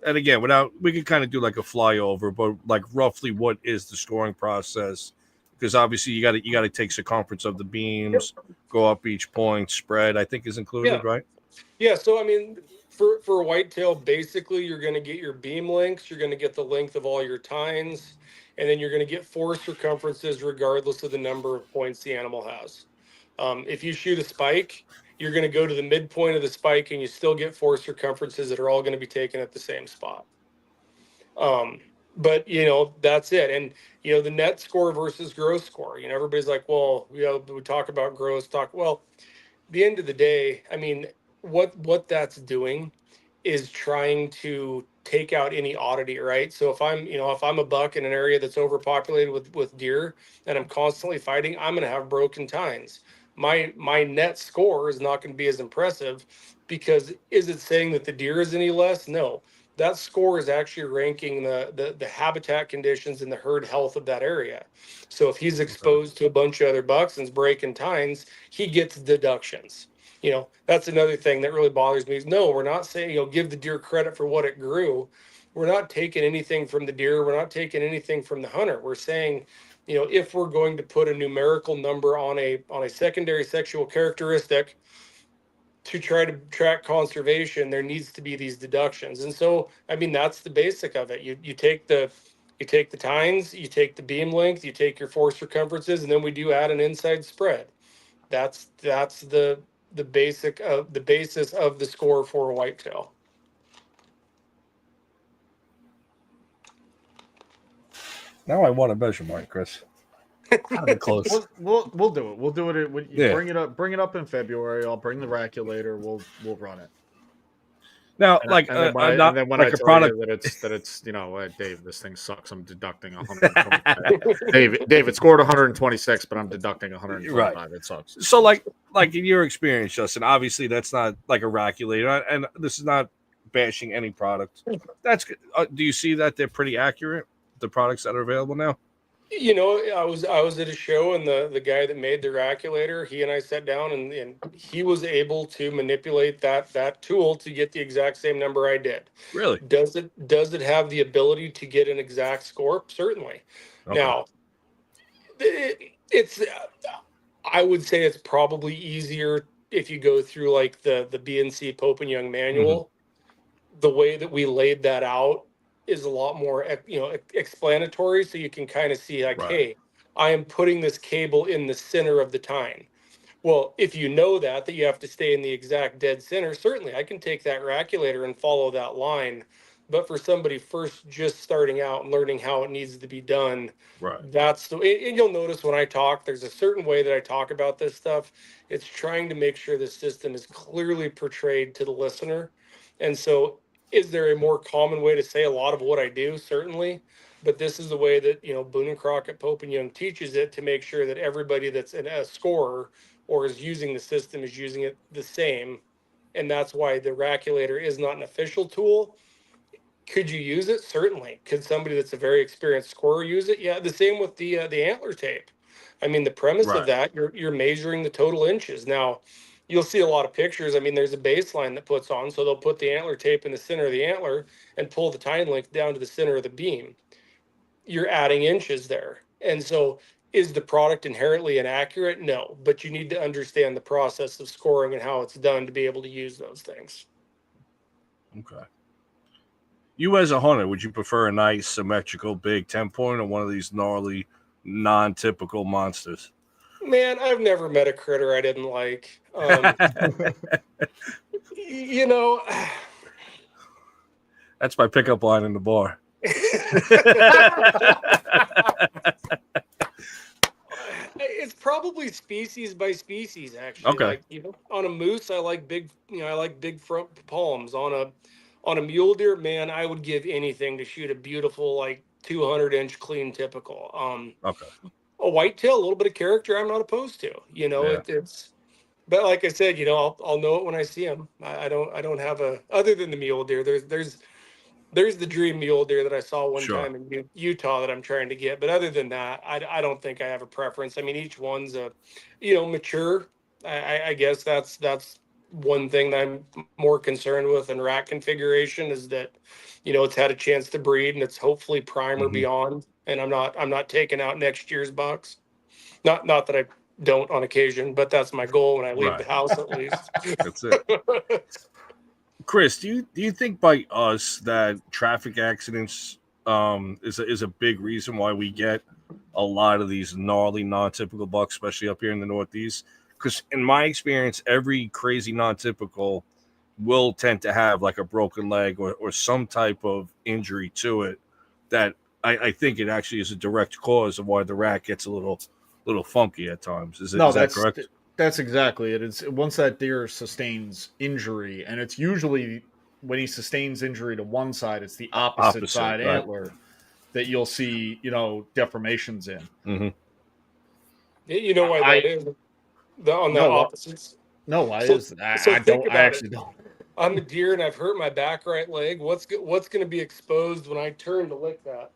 And again, we could kind of do like a flyover, but like roughly, what is the scoring process? Because obviously, you got to take circumference of the beams, go up each point, spread. I think is included, right? Yeah, so I mean, for a whitetail, basically you're going to get your beam lengths, you're going to get the length of all your tines, and then you're going to get 4 circumferences regardless of the number of points the animal has. If you shoot a spike, you're going to go to the midpoint of the spike and you still get 4 circumferences that are all going to be taken at the same spot. But that's it. And the net score versus gross score. Everybody's like, well, we talk about gross talk. Well, the end of the day, I mean, what that's doing is trying to take out any oddity, right? So if I'm a buck in an area that's overpopulated with deer and I'm constantly fighting, I'm going to have broken tines. My net score is not going to be as impressive, because is it saying that the deer is any less? No. That score is actually ranking the habitat conditions and the herd health of that area. So if he's exposed to a bunch of other bucks and is breaking tines, he gets deductions. That's another thing that really bothers me is, no, we're not saying, give the deer credit for what it grew. We're not taking anything from the deer. We're not taking anything from the hunter. We're saying, if we're going to put a numerical number on a secondary sexual characteristic to try to track conservation, there needs to be these deductions. And so, I mean, that's the basic of it. You take the tines, you take the beam length, you take your force circumferences, and then we do add an inside spread. That's the basic of the basis of the score for a whitetail. Now I want to measure mine, Chris. Kinda close. We'll do it. We'll do it. When you Yeah. bring it up in February. I'll bring the raculator. We'll run it. Now, And like, and then when not I like a tell product. you that it's Dave, this thing sucks. I'm deducting 125. Dave, it scored 126, but I'm deducting 125. Right. It sucks. So, like in your experience, Justin, obviously that's not like a raculator, and this is not bashing any product. That's good. Do you see that they're pretty accurate, the products that are available now? I was at a show, and the guy that made the raculator, he and I sat down, and he was able to manipulate that tool to get the exact same number I did. Really? Does it have the ability to get an exact score? Certainly. Okay. Now, it's I would say it's probably easier if you go through like the BNC Pope and Young manual. The way that we laid that out is a lot more explanatory, so you can kind of see like, Right. hey, I am putting this cable in the center of the tine. Well, if you know that you have to stay in the exact dead center, certainly I can take that raculator and follow that line. But for somebody first just starting out and learning how it needs to be done, Right. that's and you'll notice when I talk, there's a certain way that I talk about this stuff. It's trying to make sure the system is clearly portrayed to the listener. And so, is there a more common way to say a lot of what I do? Certainly. But this is the way that, Boone and Crockett, Pope and Young teaches it, to make sure that everybody that's a scorer or is using the system is using it the same. And that's why the raculator is not an official tool. Could you use it? Certainly. Could somebody that's a very experienced scorer use it? Yeah. The same with the antler tape. I mean, the premise Right. of that, you're measuring the total inches. Now, you'll see a lot of pictures. I mean, there's a baseline that puts on, so they'll put the antler tape in the center of the antler and pull the tine length down to the center of the beam. You're adding inches there. And so, is the product inherently inaccurate? No, but you need to understand the process of scoring and how it's done to be able to use those things. Okay. You as a hunter, would you prefer a nice symmetrical big 10-point or one of these gnarly, non-typical monsters? Man, I've never met a critter I didn't like. That's my pickup line in the bar. It's probably species by species, actually. Okay. Like, on a moose, I like big front palms. On a mule deer, man, I would give anything to shoot a beautiful, like 200-inch clean typical. Okay. A whitetail, a little bit of character, I'm not opposed to. Yeah. It's. But like I said, I'll know it when I see them. I don't have other than the mule deer. There's the dream mule deer that I saw one Sure. time in Utah that I'm trying to get. But other than that, I don't think I have a preference. I mean, each one's mature. I guess that's one thing that I'm more concerned with in rack configuration, is that, it's had a chance to breed and it's hopefully prime or beyond. And I'm not taking out next year's bucks. Not that I don't on occasion, but that's my goal when I leave the house, at least. That's it. Chris, do you think by us that traffic accidents is a big reason why we get a lot of these gnarly non-typical bucks, especially up here in the Northeast? Because in my experience, every crazy non-typical will tend to have like a broken leg or some type of injury to it that I think it actually is a direct cause of why the rack gets a little funky at times. Is that correct? That's exactly it. It's once that deer sustains injury, and it's usually when he sustains injury to one side, it's the opposite side right. antler that you'll see, deformations in. Mm-hmm. You know why that is? On the opposites. No, why is that? So I think don't. I actually don't. I'm a deer and I've hurt my back right leg. What's going to be exposed when I turn to lick that?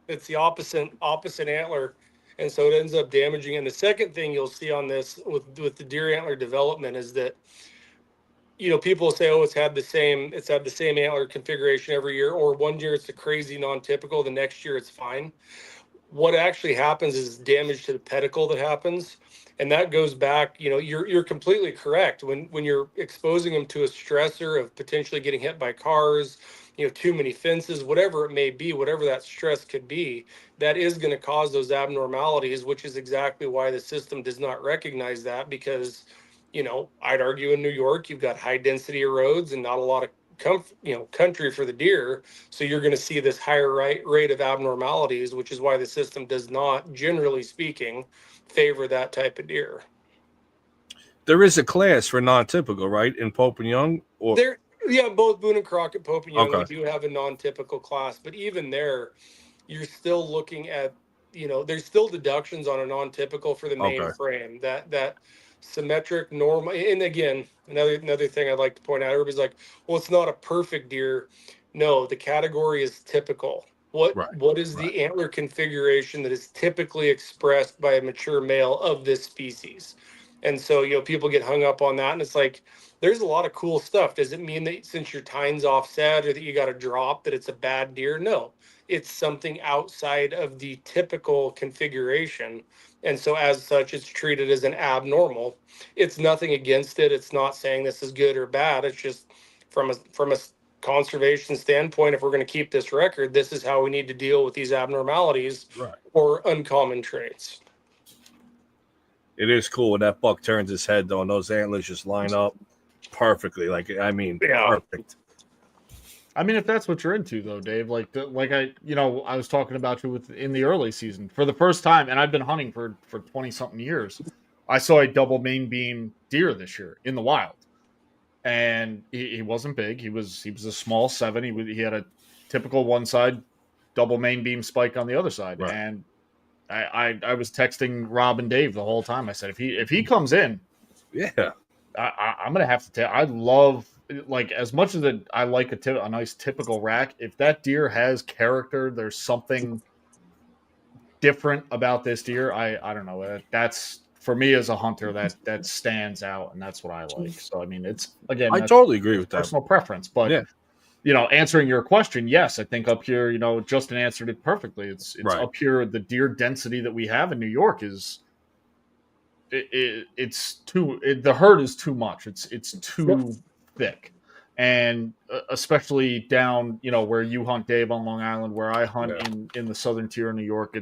It's the opposite antler, and so it ends up damaging. And the second thing you'll see on this with the deer antler development is that, people say, oh, it's had the same antler configuration every year, or one year it's a crazy non-typical, the next year it's fine. What actually happens is damage to the pedicle that happens. And that goes back, you're completely correct. When you're exposing them to a stressor of potentially getting hit by cars, too many fences, whatever it may be, whatever that stress could be, that is going to cause those abnormalities, which is exactly why the system does not recognize that, because, I'd argue in New York, you've got high density of roads and not a lot of country for the deer. So you're going to see this higher rate of abnormalities, which is why the system does not, generally speaking, favor that type of deer. There is a class for non-typical, right, in Pope and Young? Or both Boone and Crockett, Pope and Young, okay. We do have a non-typical class, but even there, you're still looking at, there's still deductions on a non-typical for the main frame. That symmetric normal, and again, another thing I'd like to point out, everybody's like, well, it's not a perfect deer. No, the category is typical. What is the antler configuration that is typically expressed by a mature male of this species? And so, people get hung up on that, and it's like, there's a lot of cool stuff. Does it mean that since your tine's offset or that you got a drop that it's a bad deer? No, it's something outside of the typical configuration. And so as such, it's treated as an abnormal. It's nothing against it. It's not saying this is good or bad. It's just from a conservation standpoint, if we're going to keep this record, this is how we need to deal with these abnormalities or uncommon traits. It is cool when that buck turns his head, though, and those antlers just line up perfectly. Perfect. I mean, if that's what you're into, though, Dave, I was talking about you in the early season for the first time, and I've been hunting for 20 something years. I saw a double main beam deer this year in the wild, and he wasn't big. He was a small 7. He had a typical one side double main beam spike on the other side, and I was texting Rob and Dave the whole time. I said, if he comes in, I'm gonna have to tell. I love, as much as I like a nice typical rack. If that deer has character, there's something different about this deer. I don't know. That's for me as a hunter that stands out, and that's what I like. So I mean, it's again, I totally agree with that. Personal preference, but answering your question, yes, I think up here, Justin answered it perfectly. It's up here. The deer density that we have in New York is. The herd is too much. It's too thick, and especially down, where you hunt, Dave, on Long Island, where I hunt in the southern tier of New York.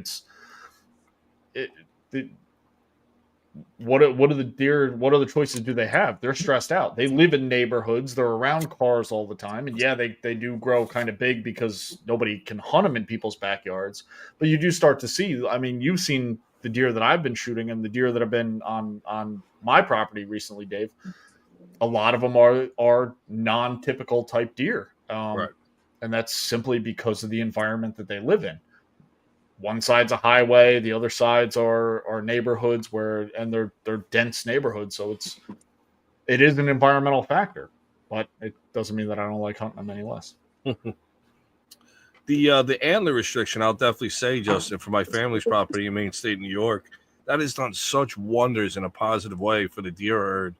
What are the deer? What other choices do they have? They're stressed out. They live in neighborhoods. They're around cars all the time, and they do grow kind of big because nobody can hunt them in people's backyards. But you do start to see. I mean, you've seen the deer that I've been shooting and the deer that have been on my property recently, Dave. A lot of them are non-typical type deer, and that's simply because of the environment that they live in. One side's a highway, the other sides are neighborhoods and they're dense neighborhoods, so it is an environmental factor, but it doesn't mean that I don't like hunting them any less. The antler restriction, I'll definitely say, Justin, for my family's property in Maine State, New York, that has done such wonders in a positive way for the deer herd.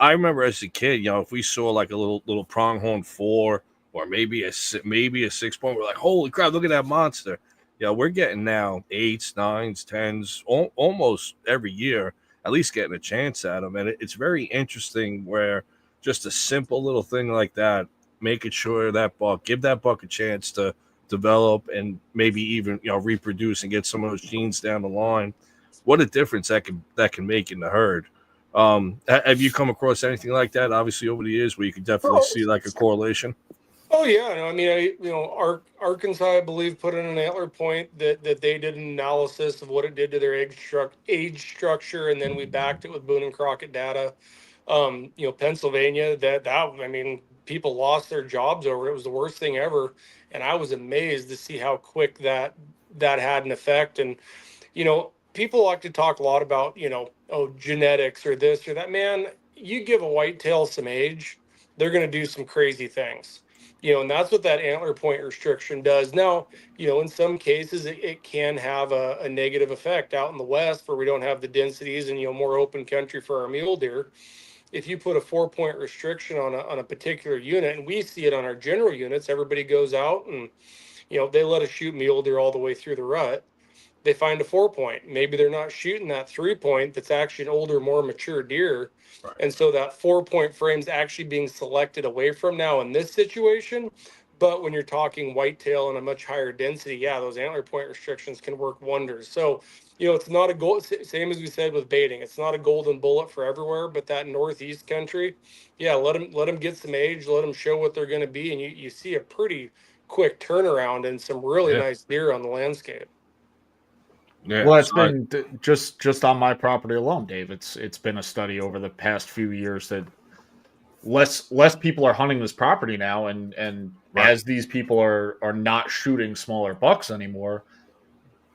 I remember as a kid, if we saw like a little pronghorn 4 or maybe a 6-point, we're like, holy crap, look at that monster. We're getting now 8s, 9s, 10s, almost every year, at least getting a chance at them. And it's very interesting where just a simple little thing like that, making sure give that buck a chance to develop and maybe even reproduce and get some of those genes down the line. What a difference that can make in the herd. Have you come across anything like that? Obviously, over the years, where you could definitely see like a correlation. Oh yeah, no, I mean, Arkansas, I believe, put in an antler point that they did an analysis of what it did to their age structure, and then we backed it with Boone and Crockett data. Pennsylvania, I mean, people lost their jobs over it. It was the worst thing ever, and I was amazed to see how quick that had an effect. And people like to talk a lot about genetics or this or that. Man, you give a whitetail some age, they're going to do some crazy things. And that's what that antler point restriction does. Now, in some cases, it can have a negative effect out in the West where we don't have the densities and, more open country for our mule deer. If you put a 4-point restriction on a particular unit, and we see it on our general units, everybody goes out and, they let us shoot mule deer all the way through the rut. They find a 4-point. Maybe they're not shooting that 3-point that's actually an older, more mature deer. Right. And so that 4-point frame is actually being selected away from now in this situation. But when you're talking whitetail and a much higher density, yeah, those antler point restrictions can work wonders. So, it's not a goal. Same as we said with baiting, it's not a golden bullet for everywhere. But that Northeast country, yeah, let them get some age, let them show what they're going to be, and you see a pretty quick turnaround and some really nice deer on the landscape. Yeah. Well, it's been just on my property alone, Dave. It's been a study over the past few years that less people are hunting this property now, and Right. as these people are not shooting smaller bucks anymore,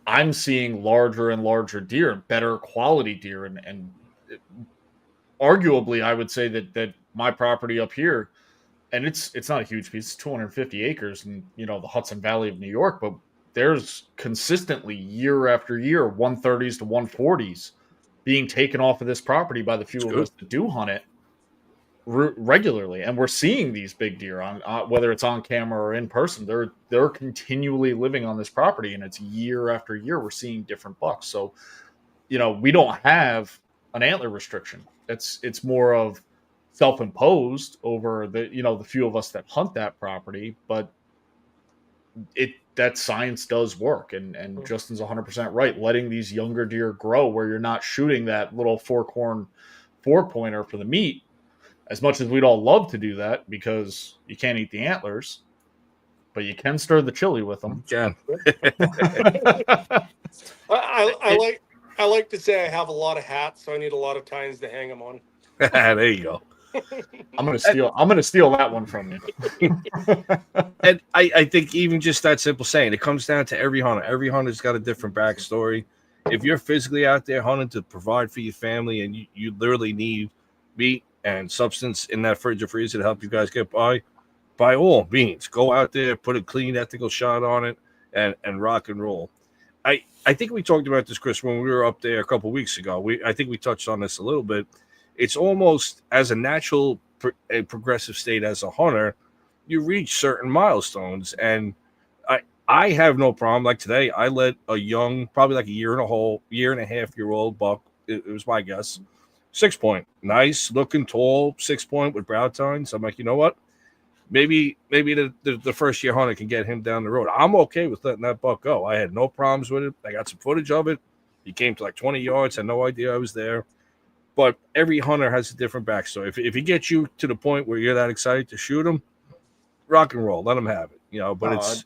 I'm seeing larger and larger deer, better quality deer, and arguably, I would say that my property up here, and it's not a huge piece, it's 250 acres in the Hudson Valley of New York, but there's consistently year after year 130s to 140s being taken off of this property by the few of us that do hunt it regularly, and we're seeing these big deer on whether it's on camera or in person. They're continually living on this property, and it's year after year we're seeing different bucks. So we don't have an antler restriction. It's more of self-imposed over the few of us that hunt that property, but that science does work, and Justin's 100% right. Letting these younger deer grow where you're not shooting that little 4-pointer for the meat, as much as we'd all love to do that, because you can't eat the antlers, but you can stir the chili with them. You can. I like to say I have a lot of hats, so I need a lot of tines to hang them on. There you go. I'm gonna steal that one from you. And I think even just that simple saying, it comes down to every hunter. Every hunter's got a different backstory. If you're physically out there hunting to provide for your family, and you literally need meat and substance in that fridge or freezer to help you guys get by all means, go out there, put a clean, ethical shot on it, and rock and roll. I think we talked about this, Chris, when we were up there a couple of weeks ago. I think we touched on this a little bit. It's almost as a natural progressive state as a hunter, you reach certain milestones, and I have no problem. Like today, I let a young, probably like a year and a half year old buck. It was my guess, 6-point, nice looking, tall 6-point with brow tines. I'm like, you know what? Maybe the first year hunter can get him down the road. I'm okay with letting that buck go. I had no problems with it. I got some footage of it. He came to like 20 yards. Had no idea I was there. But every hunter has a different backstory. If he gets you to the point where you're that excited to shoot him, rock and roll, let him have it. But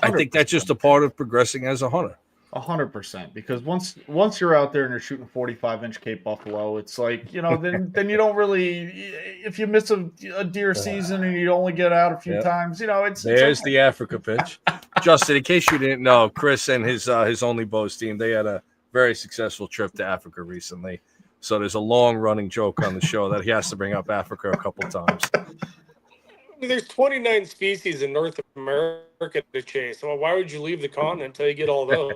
I think that's just a part of progressing as a hunter. 100%, because once you're out there and you're shooting 45-inch Cape Buffalo, it's like, then you don't really, if you miss a deer season and you only get out a few times, there's the Africa pitch. Justin, in case you didn't know, Chris and his Only Bows team, they had a very successful trip to Africa recently. So there's a long running joke on the show that he has to bring up Africa a couple times. There's 29 species in North America to chase. So why would you leave the continent until you get all those?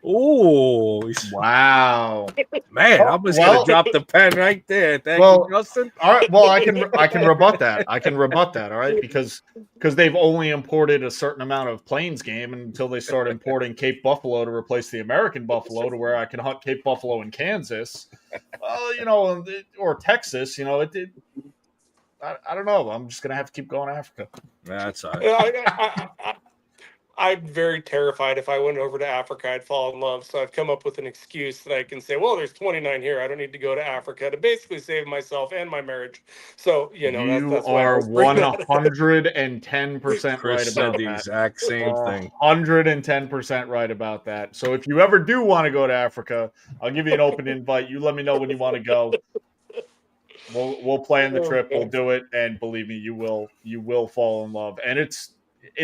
Oh, wow, man! I was gonna drop the pen right there. Thank you, Justin. All right, well, I can rebut that. All right, because they've only imported a certain amount of plains game until they start importing Cape Buffalo to replace the American buffalo, to where I can hunt Cape Buffalo in Kansas, or Texas. I don't know. I'm just gonna have to keep going to Africa. That's all right. I'm very terrified if I went over to Africa, I'd fall in love. So I've come up with an excuse that I can say, well, there's 29 here. I don't need to go to Africa, to basically save myself and my marriage. So, You that's why I are always bring that up. 110% right Chris said about the that. exact same thing. 110% right about that. So if you ever do want to go to Africa, I'll give you an open invite. You let me know when you want to go. We'll plan the Oh, trip. We'll man. do it, and believe me, you will fall in love. And it's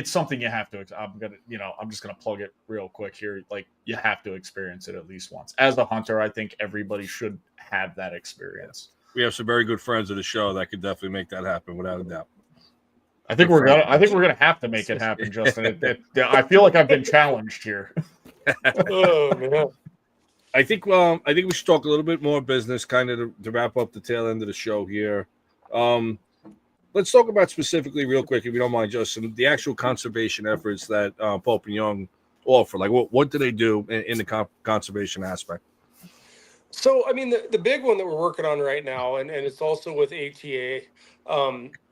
something you have to. I'm just gonna plug it real quick here. Like, you have to experience it at least once. As a hunter, I think everybody should have that experience. We have some very good friends of the show that could definitely make that happen without a doubt. I think Good we're gonna. friends. I think we're gonna have to make it happen, Justin. I feel like I've been challenged here. Oh, man. I think we should talk a little bit more business, kind of to wrap up the tail end of the show here. Let's talk about specifically, real quick, if you don't mind, Justin, the actual conservation efforts that Pope and Young offer. Like, what do they do in the conservation aspect? So, I mean, the big one that we're working on right now, and it's also with ATA.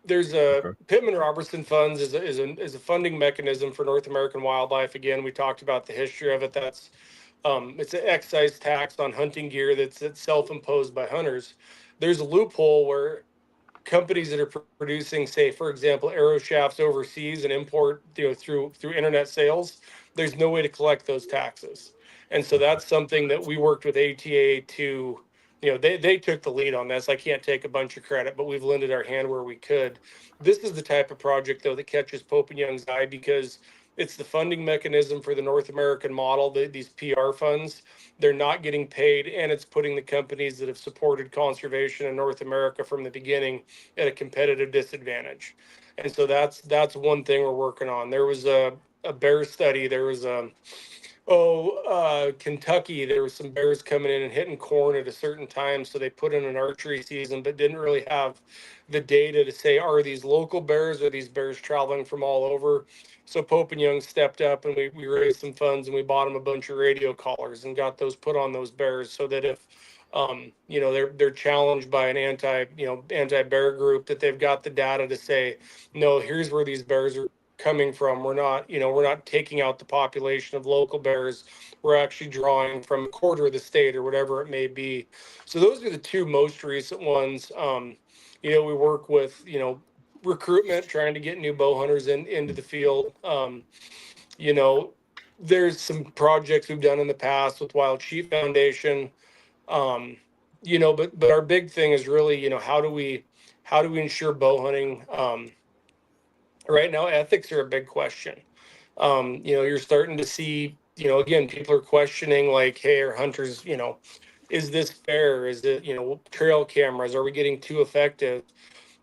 There's a Okay. Pittman Robertson Funds is a funding mechanism for North American wildlife. Again, we talked about the history of it. That's it's an excise tax on hunting gear that's self-imposed by hunters. There's a loophole where companies that are producing, say, for example, arrow shafts overseas and import, through internet sales, there's no way to collect those taxes. And so that's something that we worked with ATA to, they took the lead on this. I can't take a bunch of credit, but we've lended our hand where we could. This is the type of project, though, that catches Pope and Young's eye because it's the funding mechanism for the North American model, these PR funds. They're not getting paid, and it's putting the companies that have supported conservation in North America from the beginning at a competitive disadvantage. And so that's one thing we're working on. There was a bear study. There was Kentucky, there was some bears coming in and hitting corn at a certain time. So they put in an archery season, but didn't really have the data to say, are these local bears or these bears traveling from all over? So Pope and Young stepped up and we raised some funds and we bought them a bunch of radio collars and got those put on those bears so that if they're challenged by an anti bear group, that they've got the data to say, no, here's where these bears are coming from. We're not taking out the population of local bears. We're actually drawing from a quarter of the state or whatever it may be. So those are the two most recent ones. We work with, recruitment, trying to get new bow hunters into the field. There's some projects we've done in the past with Wild Sheep Foundation. But our big thing is really, how do we ensure bow hunting? Right now, ethics are a big question. You're starting to see, again, people are questioning, like, hey, are hunters, is this fair? Is it, trail cameras? Are we getting too effective?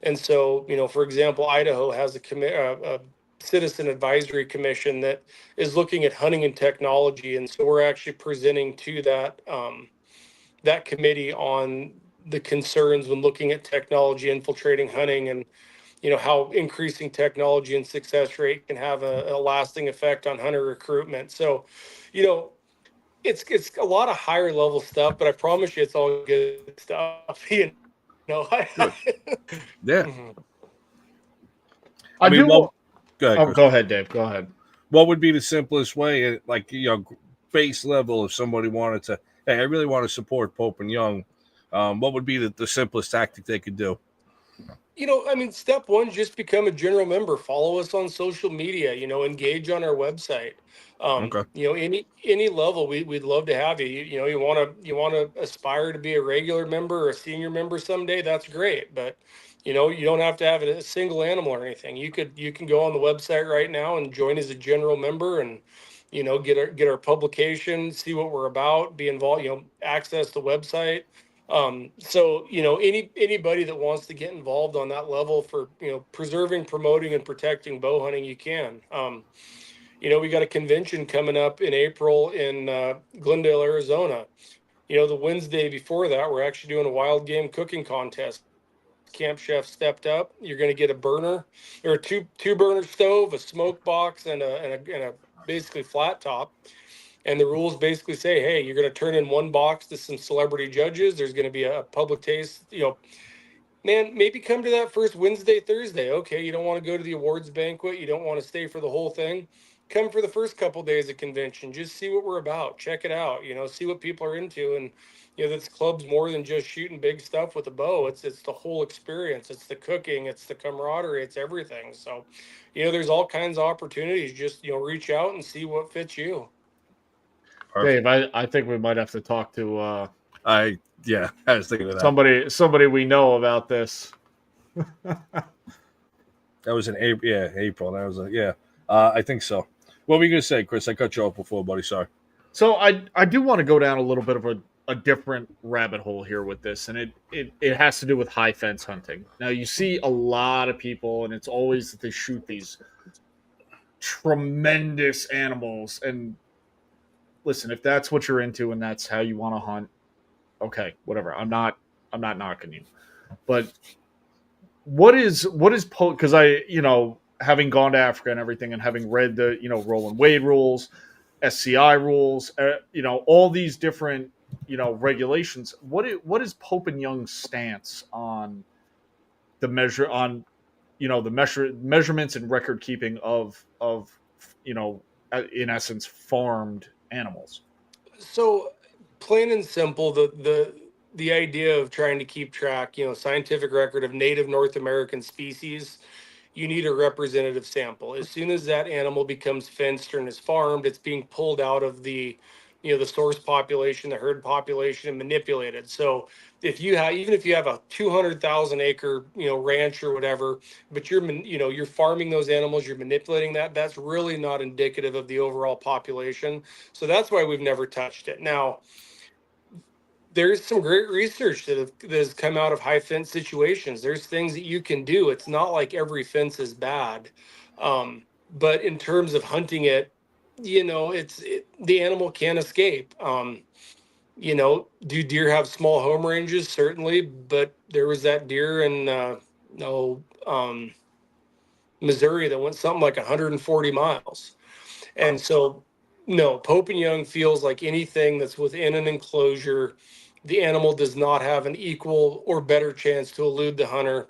And so, for example, Idaho has a citizen advisory commission that is looking at hunting and technology. And so we're actually presenting to that committee on the concerns when looking at technology infiltrating hunting, and how increasing technology and success rate can have a lasting effect on hunter recruitment. So, it's a lot of higher level stuff, but I promise you, it's all good stuff. Good. Yeah. Mhm. I do. Go ahead, Oh, Chris. go ahead, Dave. Go ahead. What would be the simplest way, like, base level, if somebody wanted to, hey, I really want to support Pope and Young, what would be the simplest tactic they could do? Step one, just become a general member. Follow us on social media. Engage on our website. Okay. Any level, we'd love to have you. You want to aspire to be a regular member or a senior member someday. That's great, but you don't have to have a single animal or anything. You can go on the website right now and join as a general member, and get our publication, see what we're about, be involved. Access the website. So anybody that wants to get involved on that level for preserving, promoting, and protecting bow hunting, you can. We got a convention coming up in April in Glendale, Arizona. The Wednesday before that, we're actually doing a wild game cooking contest. Camp Chef stepped up. You're going to get a burner or a two burner stove, a smoke box, and a basically flat top. And the rules basically say, hey, you're going to turn in one box to some celebrity judges. There's going to be a public taste. Man, maybe come to that first Wednesday, Thursday. Okay, you don't want to go to the awards banquet. You don't want to stay for the whole thing. come for the first couple days of convention. Just see what we're about. Check it out. See what people are into. And this club's more than just shooting big stuff with a bow. It's the whole experience. It's the cooking. It's the camaraderie. It's everything. So, there's all kinds of opportunities. Just reach out and see what fits you. Dave, I think we might have to talk to I was thinking of that. somebody we know about this. That was in April. Yeah, April. That was I think so. What were you gonna say, Chris? I cut you off before, buddy. Sorry. So I do want to go down a little bit of a different rabbit hole here with this, and it has to do with high fence hunting. Now you see a lot of people, and it's always that they shoot these tremendous animals. And listen, if that's what you're into and that's how you want to hunt, okay, whatever. I'm not knocking you, but what is because I having gone to Africa and everything, and having read the Roland Wade rules, SCI rules, all these different regulations. What is Pope and Young's stance on the measurements and record keeping of in essence farmed animals? So plain and simple, the idea of trying to keep track, scientific record of native North American species, you need a representative sample. As soon as that animal becomes fenced and is farmed, it's being pulled out of the source population, the herd population, and manipulated. So even if you have a 200,000 acre ranch or whatever, but you're farming those animals, you're manipulating that's really not indicative of the overall population. So that's why we've never touched it. Now, there's some great research that has come out of high fence situations. There's things that you can do. It's not like every fence is bad. But in terms of hunting it, the animal can escape. Do deer have small home ranges? Certainly, but there was that deer in Missouri that went something like 140 miles. And so, no, Pope and Young feels like anything that's within an enclosure, the animal does not have an equal or better chance to elude the hunter.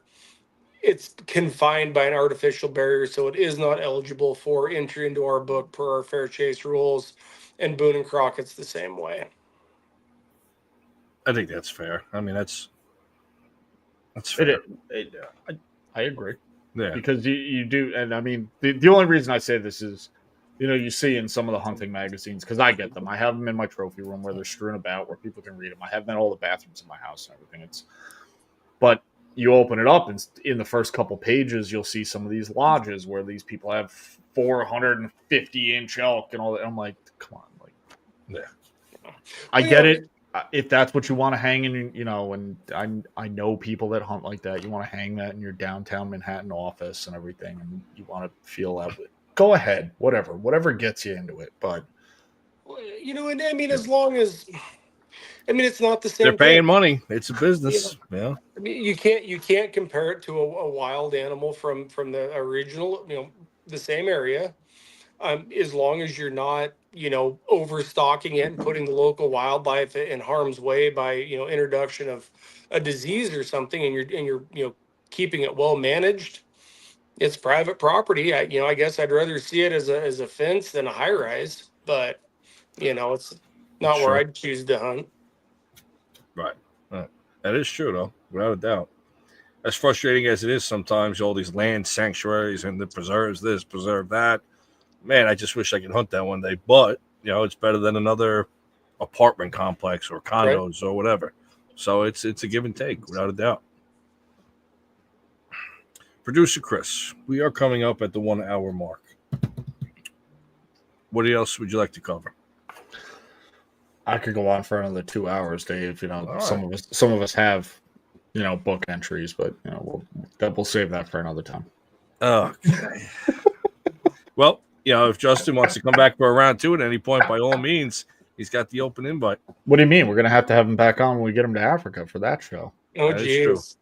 It's confined by an artificial barrier, so it is not eligible for entry into our book per our fair chase rules. And Boone and Crockett's the same way. I think that's fair. I mean, that's fair. I agree. Yeah, because you do, and I mean the only reason I say this is, you see in some of the hunting magazines, because I get them. I have them in my trophy room where they're strewn about, where people can read them. I have them in all the bathrooms in my house and everything. But you open it up, and in the first couple pages, you'll see some of these lodges where these people have 450-inch elk and all that. I'm like, come on, yeah. I get it. If that's what you want to hang in, and I know people that hunt like that. You want to hang that in your downtown Manhattan office and everything, and you want to feel that way. Go ahead, whatever gets you into it. But and I mean, as long as it's not the same. They're paying money. It's a business. Yeah. I mean, you can't compare it to a wild animal from the original, the same area. As long as you're not, overstocking it and putting the local wildlife in harm's way by, introduction of a disease or something, and you're keeping it well managed. It's private property. I guess I'd rather see it as a fence than a high rise, but it's not Sure. where I'd choose to hunt. Right. That is true, though, without a doubt. As frustrating as it is sometimes, all these land sanctuaries and the preserves this, preserve that. Man, I just wish I could hunt that one day. But, it's better than another apartment complex or condos or whatever. So it's a give and take, without a doubt. Producer Chris, we are coming up at the 1 hour mark. What else would you like to cover? I could go on for another 2 hours, Dave. All some of us have, book entries, but we'll save that for another time. Okay. Well, if Justin wants to come back for a round two at any point, by all means, he's got the open invite. What do you mean? We're gonna have to have him back on when we get him to Africa for that show. Oh, That is geez.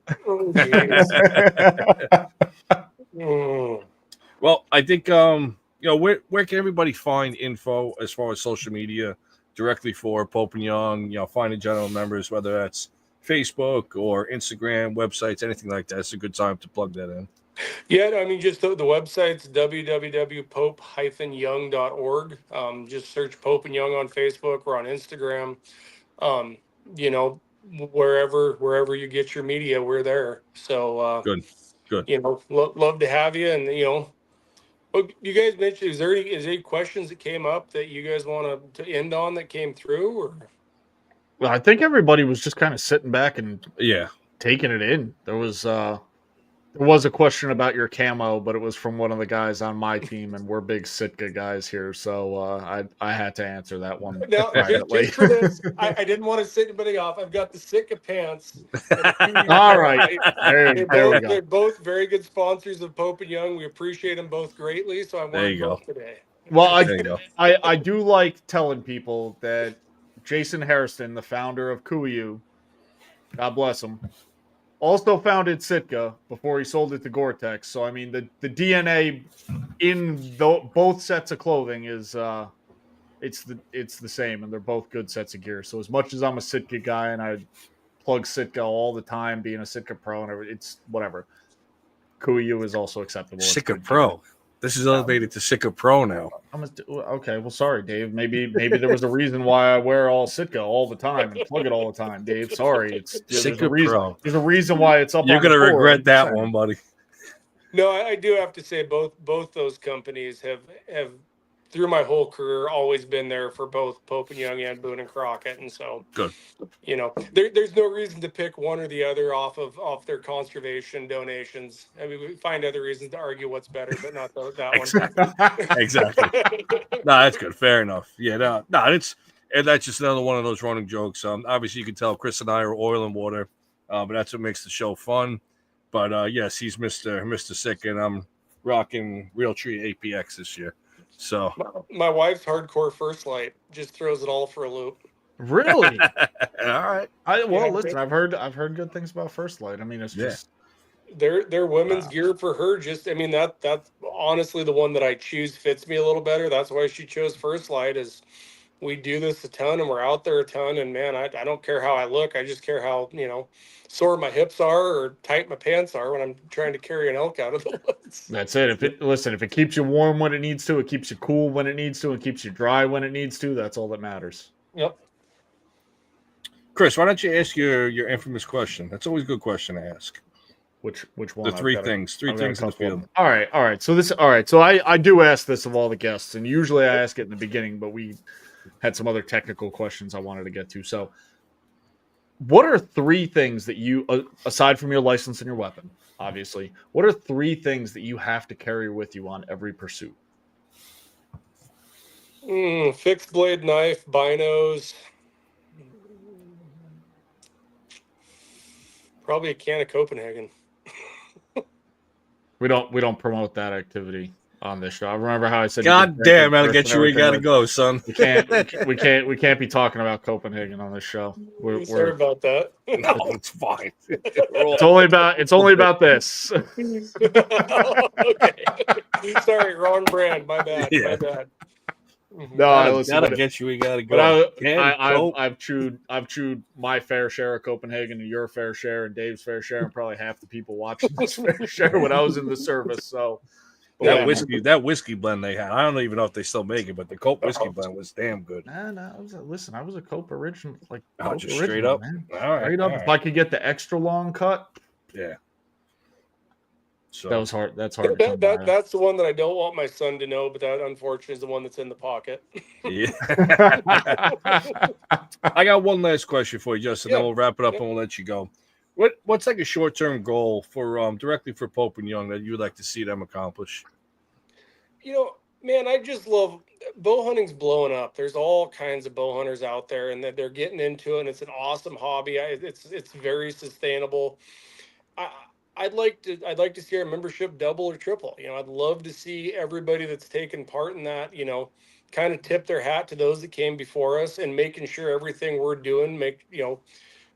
Well, I think where can everybody find info as far as social media directly for Pope and Young? Finding general members, whether that's Facebook or Instagram, websites, anything like that. It's a good time to plug that in. Yeah, I mean, just the website's www.pope-young.org. Just search Pope and Young on Facebook or on Instagram. Um, you know, wherever you get your media, we're there. So, Good, good. love to have you. And, you guys mentioned, is there any questions that came up that you guys want to end on that came through? Or Well, I think everybody was just kind of sitting back and Yeah, taking it in. There was a question about your camo, but it was from one of the guys on my team, and we're big Sitka guys here, so I had to answer that one now, privately. just for this, I didn't want to set anybody off. I've got the Sitka pants. All right, there we go. They're both very good sponsors of Pope and Young. We appreciate them both greatly. So I There wanted you go. both today. Well, There you go. I do like telling people that Jason Harrison, the founder of Kuiu, God bless him, also founded Sitka before he sold it to Gore-Tex. So I mean, the DNA in both sets of clothing is it's the same, and they're both good sets of gear. So as much as I'm a Sitka guy and I plug Sitka all the time, being a Sitka pro and everything, it's whatever. Kuiu is also acceptable. It's Sitka good Pro. gear. This is elevated to Sitka Pro now. Okay, well, sorry, Dave. Maybe there was a reason why I wear all Sitka all the time and plug it all the time, Dave. Sorry, there's a Sitka reason. Pro. There's a reason why it's up. You're on the gonna board. regret that Sorry. one, buddy. No, I do have to say both those companies have through my whole career always been there for both Pope and Young and Boone and Crockett, and so Good. There's no reason to pick one or the other off their conservation donations. I mean, we find other reasons to argue what's better, but not that one. Exactly. No, that's good. Fair enough. Yeah, no, that's just another one of those running jokes. Obviously you can tell Chris and I are oil and water, but that's what makes the show fun. But yes, he's Mr. Sick, and I'm rocking Realtree APX this year. So My wife's hardcore First Light just throws it all for a loop. Really? all right. Listen, I've heard good things about First Light. I mean, it's just their women's gear for her. Just, I mean, that's honestly the one that I choose fits me a little better. That's why she chose First Light. Is we do this a ton and we're out there a ton. And man, I don't care how I look. I just care how sore my hips are or tight my pants are when I'm trying to carry an elk out of the woods. That's it. If it keeps you warm when it needs to, it keeps you cool when it needs to, and keeps you dry when it needs to. That's all that matters. Yep. Chris, why don't you ask your infamous question? That's always a good question to ask. Which one? The three things in the field. All right. So I do ask this of all the guests, and usually I ask it in the beginning, but we had some other technical questions I wanted to get to. So, what are three things that you, aside from your license and your weapon, obviously, what are three things that you have to carry with you on every pursuit? Fixed blade knife, binos, probably a can of Copenhagen. We don't promote that activity on this show. I remember how I said, God damn, I'll get you where you gotta go, son. We can't be talking about Copenhagen on this show. Sorry about that. No, it's fine. It's only about this. Okay. Sorry, wrong brand. My bad. Yeah. My bad. No, gotta get you where you gotta go. But I've chewed my fair share of Copenhagen, and your fair share, and Dave's fair share, and probably half the people watching this fair share when I was in the service. So that whiskey blend they had, I don't even know if they still make it, but the Cope whiskey blend was damn good. I was a Cope original, Just straight up. Man. All right, straight up. all If I could get the extra long cut, yeah. So that was hard. That's hard. That's the one that I don't want my son to know, but that unfortunately is the one that's in the pocket. yeah. I got one last question for you, Justin. Then we'll wrap it up and we'll let you go. What's like a short-term goal for directly for Pope and Young that you would like to see them accomplish? Man, I just love bow hunting's blowing up. There's all kinds of bow hunters out there, and they're getting into it. And it's an awesome hobby. It's very sustainable. I'd like to see our membership double or triple. I'd love to see everybody that's taken part in that, kind of tip their hat to those that came before us, and making sure everything we're doing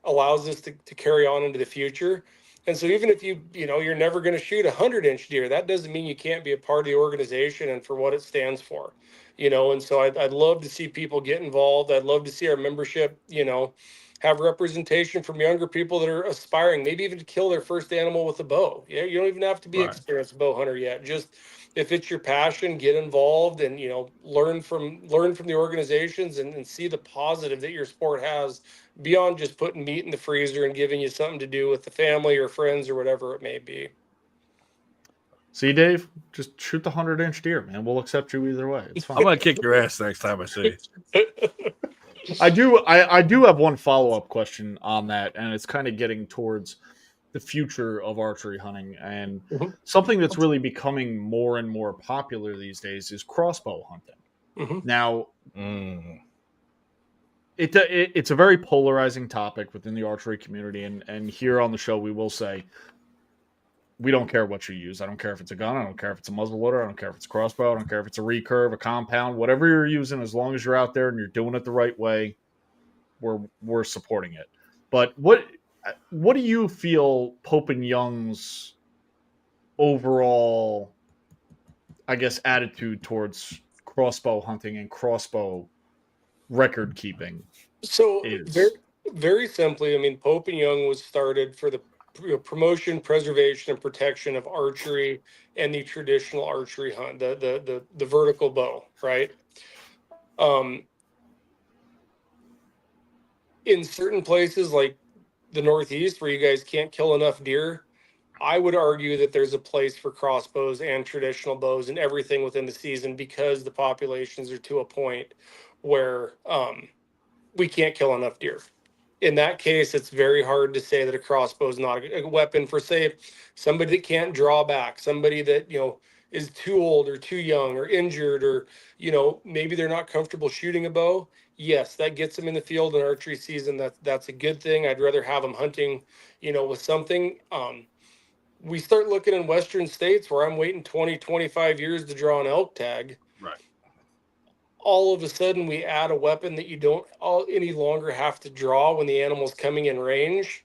allows us to carry on into the future. And so even if you're never going to shoot 100-inch deer, that doesn't mean you can't be a part of the organization and for what it stands for, and so I'd love to see people get involved. I'd love to see our membership, have representation from younger people that are aspiring, maybe even to kill their first animal with a bow. Yeah, you don't even have to be Right. experienced bow hunter yet. Just if it's your passion, get involved and learn from the organizations and see the positive that your sport has beyond just putting meat in the freezer and giving you something to do with the family or friends or whatever it may be. See, Dave, just shoot the 100-inch deer, man. We'll accept you either way. It's I'm fine. gonna kick your ass next time I see you. I do have one follow-up question on that, and it's kind of getting towards the future of archery hunting, and Mhm. something that's really becoming more and more popular these days is crossbow hunting. Mhm. Now, Mm. it's a very polarizing topic within the archery community, and here on the show we will say we don't care what you use. I don't care if it's a gun. I don't care if it's a muzzleloader. I don't care if it's a crossbow. I don't care if it's a recurve, a compound, whatever you're using. As long as you're out there and you're doing it the right way, we're supporting it. But what do you feel Pope and Young's overall, I guess, attitude towards crossbow hunting and crossbow record keeping So very, is? very simply, I mean, Pope and Young was started for the promotion, preservation, and protection of archery and the traditional archery hunt, the vertical bow, right? Um, in certain places like the Northeast where you guys can't kill enough deer, I would argue that there's a place for crossbows and traditional bows and everything within the season because the populations are to a point where we can't kill enough deer. In that case, it's very hard to say that a crossbow is not a weapon for, say, somebody that can't draw back, somebody that, is too old or too young or injured or, maybe they're not comfortable shooting a bow. Yes, that gets them in the field in archery season. That's a good thing. I'd rather have them hunting, with something. We start looking in Western states where I'm waiting 20, 25 years to draw an elk tag. Right. All of a sudden we add a weapon that you don't any longer have to draw when the animal's coming in range.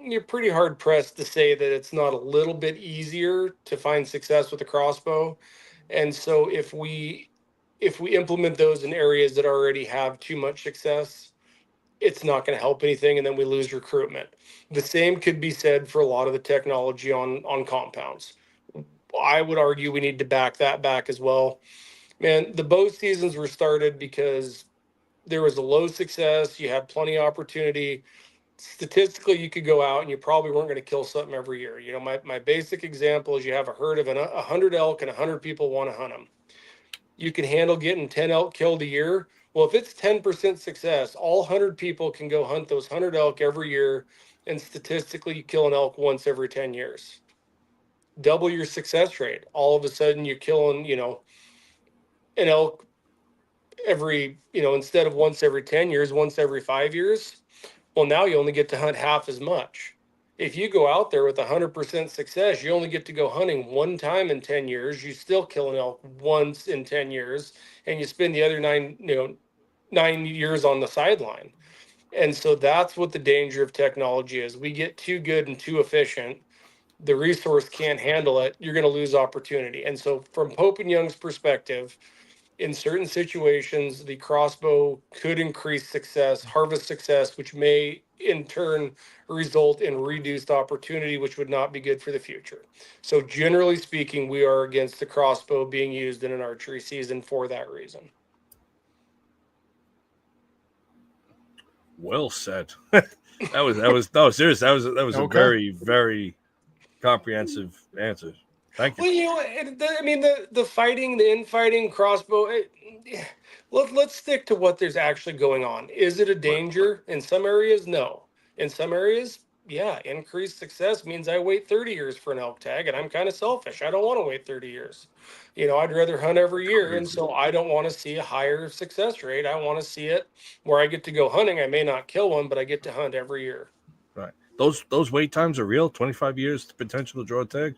You're pretty hard pressed to say that it's not a little bit easier to find success with a crossbow. And so if we implement those in areas that already have too much success, it's not going to help anything, and then we lose recruitment. The same could be said for a lot of the technology on compounds. I would argue we need to back that back as well. Man, the bow seasons were started because there was a low success. You had plenty of opportunity. Statistically, you could go out and you probably weren't going to kill something every year. My basic example is you have a herd of 100 elk and 100 people want to hunt them. You can handle getting 10 elk killed a year. Well, if it's 10% success, all 100 people can go hunt those 100 elk every year. And statistically, you kill an elk once every 10 years. Double your success rate. All of a sudden, you're killing, an elk every, instead of once every 10 years, once every 5 years. Well, now you only get to hunt half as much. If you go out there with 100% success, you only get to go hunting one time in 10 years. You still kill an elk once in 10 years, and you spend the other 9 years on the sideline. And so that's what the danger of technology is. We get too good and too efficient. The resource can't handle it. You're going to lose opportunity. And so, from Pope and Young's perspective, in certain situations, the crossbow could increase success, harvest success, which may in turn result in reduced opportunity, which would not be good for the future. So, generally speaking, we are against the crossbow being used in an archery season for that reason. Well said. that was no serious. That was a Okay. very, very comprehensive answer. Thank you. Well, the fighting, the infighting, crossbow. Let's stick to what there's actually going on. Is it a danger in some areas? No. In some areas, yeah. Increased success means I wait 30 years for an elk tag, and I'm kind of selfish. I don't want to wait 30 years. I'd rather hunt every year, and so I don't want to see a higher success rate. I want to see it where I get to go hunting. I may not kill one, but I get to hunt every year. Right. Those wait times are real. 25 years the potential to draw a tag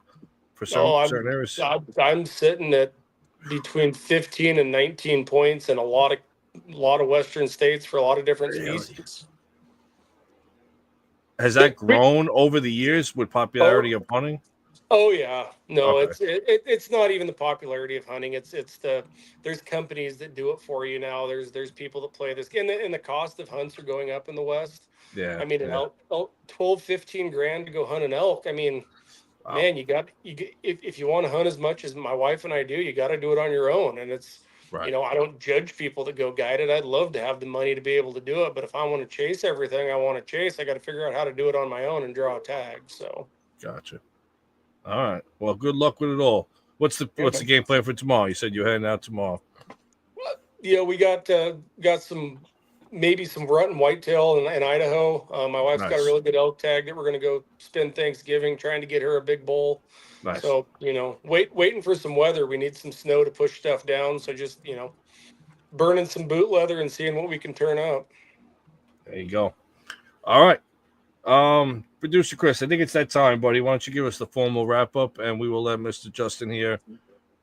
for some certain areas. I'm sitting at between 15 and 19 points in a lot of Western states for a lot of different species. Has that grown over the years with popularity of hunting? Oh yeah, no, Okay. it's not even the popularity of hunting. It's there's companies that do it for you now. There's people that play this, and the cost of hunts are going up in the West. Yeah. I mean, an elk, 12, 15 grand to go hunt an elk. I mean, Wow. man, if you want to hunt as much as my wife and I do, you got to do it on your own. And it's, Right. I don't judge people that go guided. I'd love to have the money to be able to do it. But if I want to chase everything I want to chase, I got to figure out how to do it on my own and draw a tag. So. Gotcha. All right. Well, good luck with it all. What's the game plan for tomorrow? You said you're heading out tomorrow. Yeah, we got maybe some rut and whitetail in Idaho. My wife's got a really good elk tag that we're going to go spend Thanksgiving trying to get her a big bull. Nice. So, waiting for some weather. We need some snow to push stuff down. So just, burning some boot leather and seeing what we can turn up. There you go. All right. Producer Chris, I think it's that time, buddy. Why don't you give us the formal wrap up, and we will let Mr. Justin here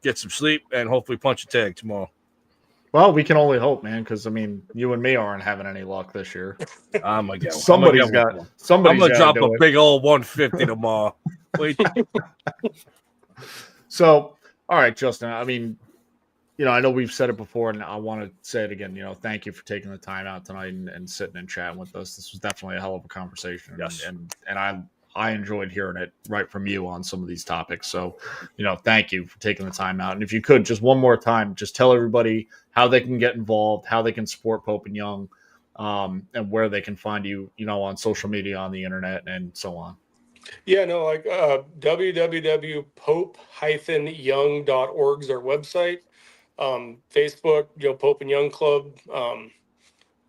get some sleep and hopefully punch a tag tomorrow. Well, we can only hope, man, because I mean, you and me aren't having any luck this year. I'm gonna Somebody's got. I'm gonna drop a big old 150 tomorrow. Wait. So, all right, Justin. I mean, I know we've said it before, and I want to say it again. Thank you for taking the time out tonight and sitting and chatting with us. This was definitely a hell of a conversation. Yes. And I enjoyed hearing it right from you on some of these topics. So, thank you for taking the time out. And if you could, just one more time, just tell everybody how they can get involved, how they can support Pope and Young, and where they can find you, on social media, on the internet, and so on. Yeah, no, like www.pope-young.org is our website. Facebook, Pope and Young Club. I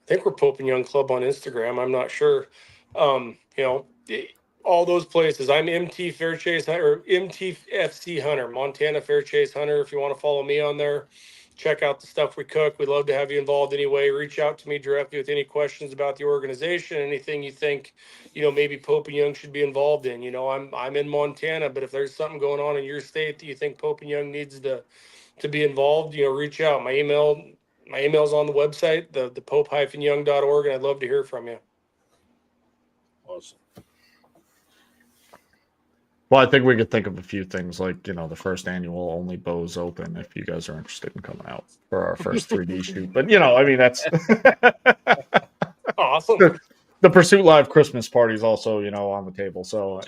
think we're Pope and Young Club on Instagram. I'm not sure. All those places. I'm MT Fairchase Hunter, or MTFC Hunter, Montana Fairchase Hunter. If you want to follow me on there, check out the stuff we cook. We'd love to have you involved anyway. Reach out to me directly with any questions about the organization, anything you think, maybe Pope and Young should be involved in. I'm in Montana, but if there's something going on in your state that you think Pope and Young needs to be involved, reach out. My email's on the website, the pope-young.org, and I'd love to hear from you. Awesome. Well, I think we could think of a few things like, the first annual Only Bows Open, if you guys are interested in coming out for our first 3D shoot. But, I mean, that's awesome. The Pursuit Live Christmas party is also, on the table. So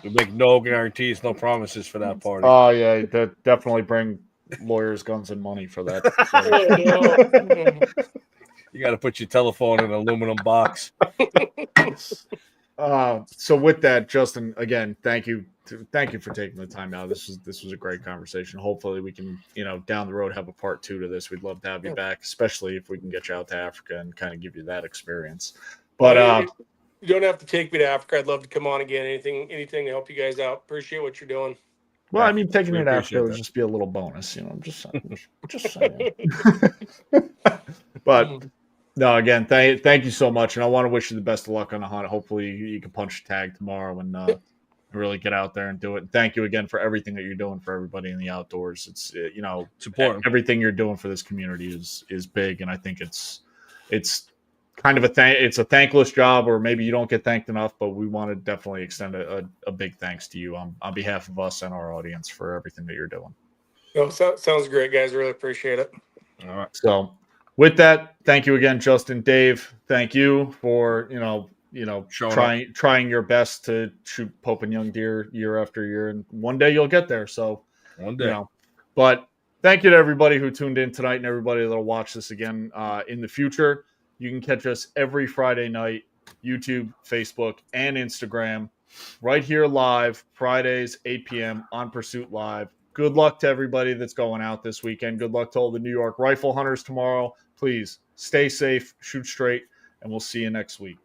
we make no guarantees, no promises for that party. Oh, yeah. Definitely bring lawyers, guns, and money for that. You got to put your telephone in an aluminum box. So with that, Justin, again, thank you for taking the time out. This was a great conversation. Hopefully we can, down the road have a part 2 to this. We'd love to have you back, especially if we can get you out to Africa and kind of give you that experience. But you don't have to take me to Africa. I'd love to come on again. Anything to help you guys out. Appreciate what you're doing. Well, I mean, taking it to Africa would just be a little bonus, I'm just saying. But no, again, thank you so much, and I want to wish you the best of luck on the hunt. Hopefully, you can punch a tag tomorrow and really get out there and do it. And thank you again for everything that you're doing for everybody in the outdoors. It's it's important. Everything you're doing for this community is big, and I think it's kind of it's a thankless job, or maybe you don't get thanked enough. But we want to definitely extend a big thanks to you on behalf of us and our audience for everything that you're doing. No, sounds great, guys. Really appreciate it. All right. So. With that, thank you again, Justin. Dave, thank you for trying your best to shoot Pope and Young deer year after year, and one day you'll get there. So one day, But thank you to everybody who tuned in tonight and everybody that'll watch this again in the future. You can catch us every Friday night, YouTube, Facebook, and Instagram, right here live Fridays 8 p.m. on Pursuit Live. Good luck to everybody that's going out this weekend. Good luck to all the New York rifle hunters tomorrow. Please stay safe, shoot straight, and we'll see you next week.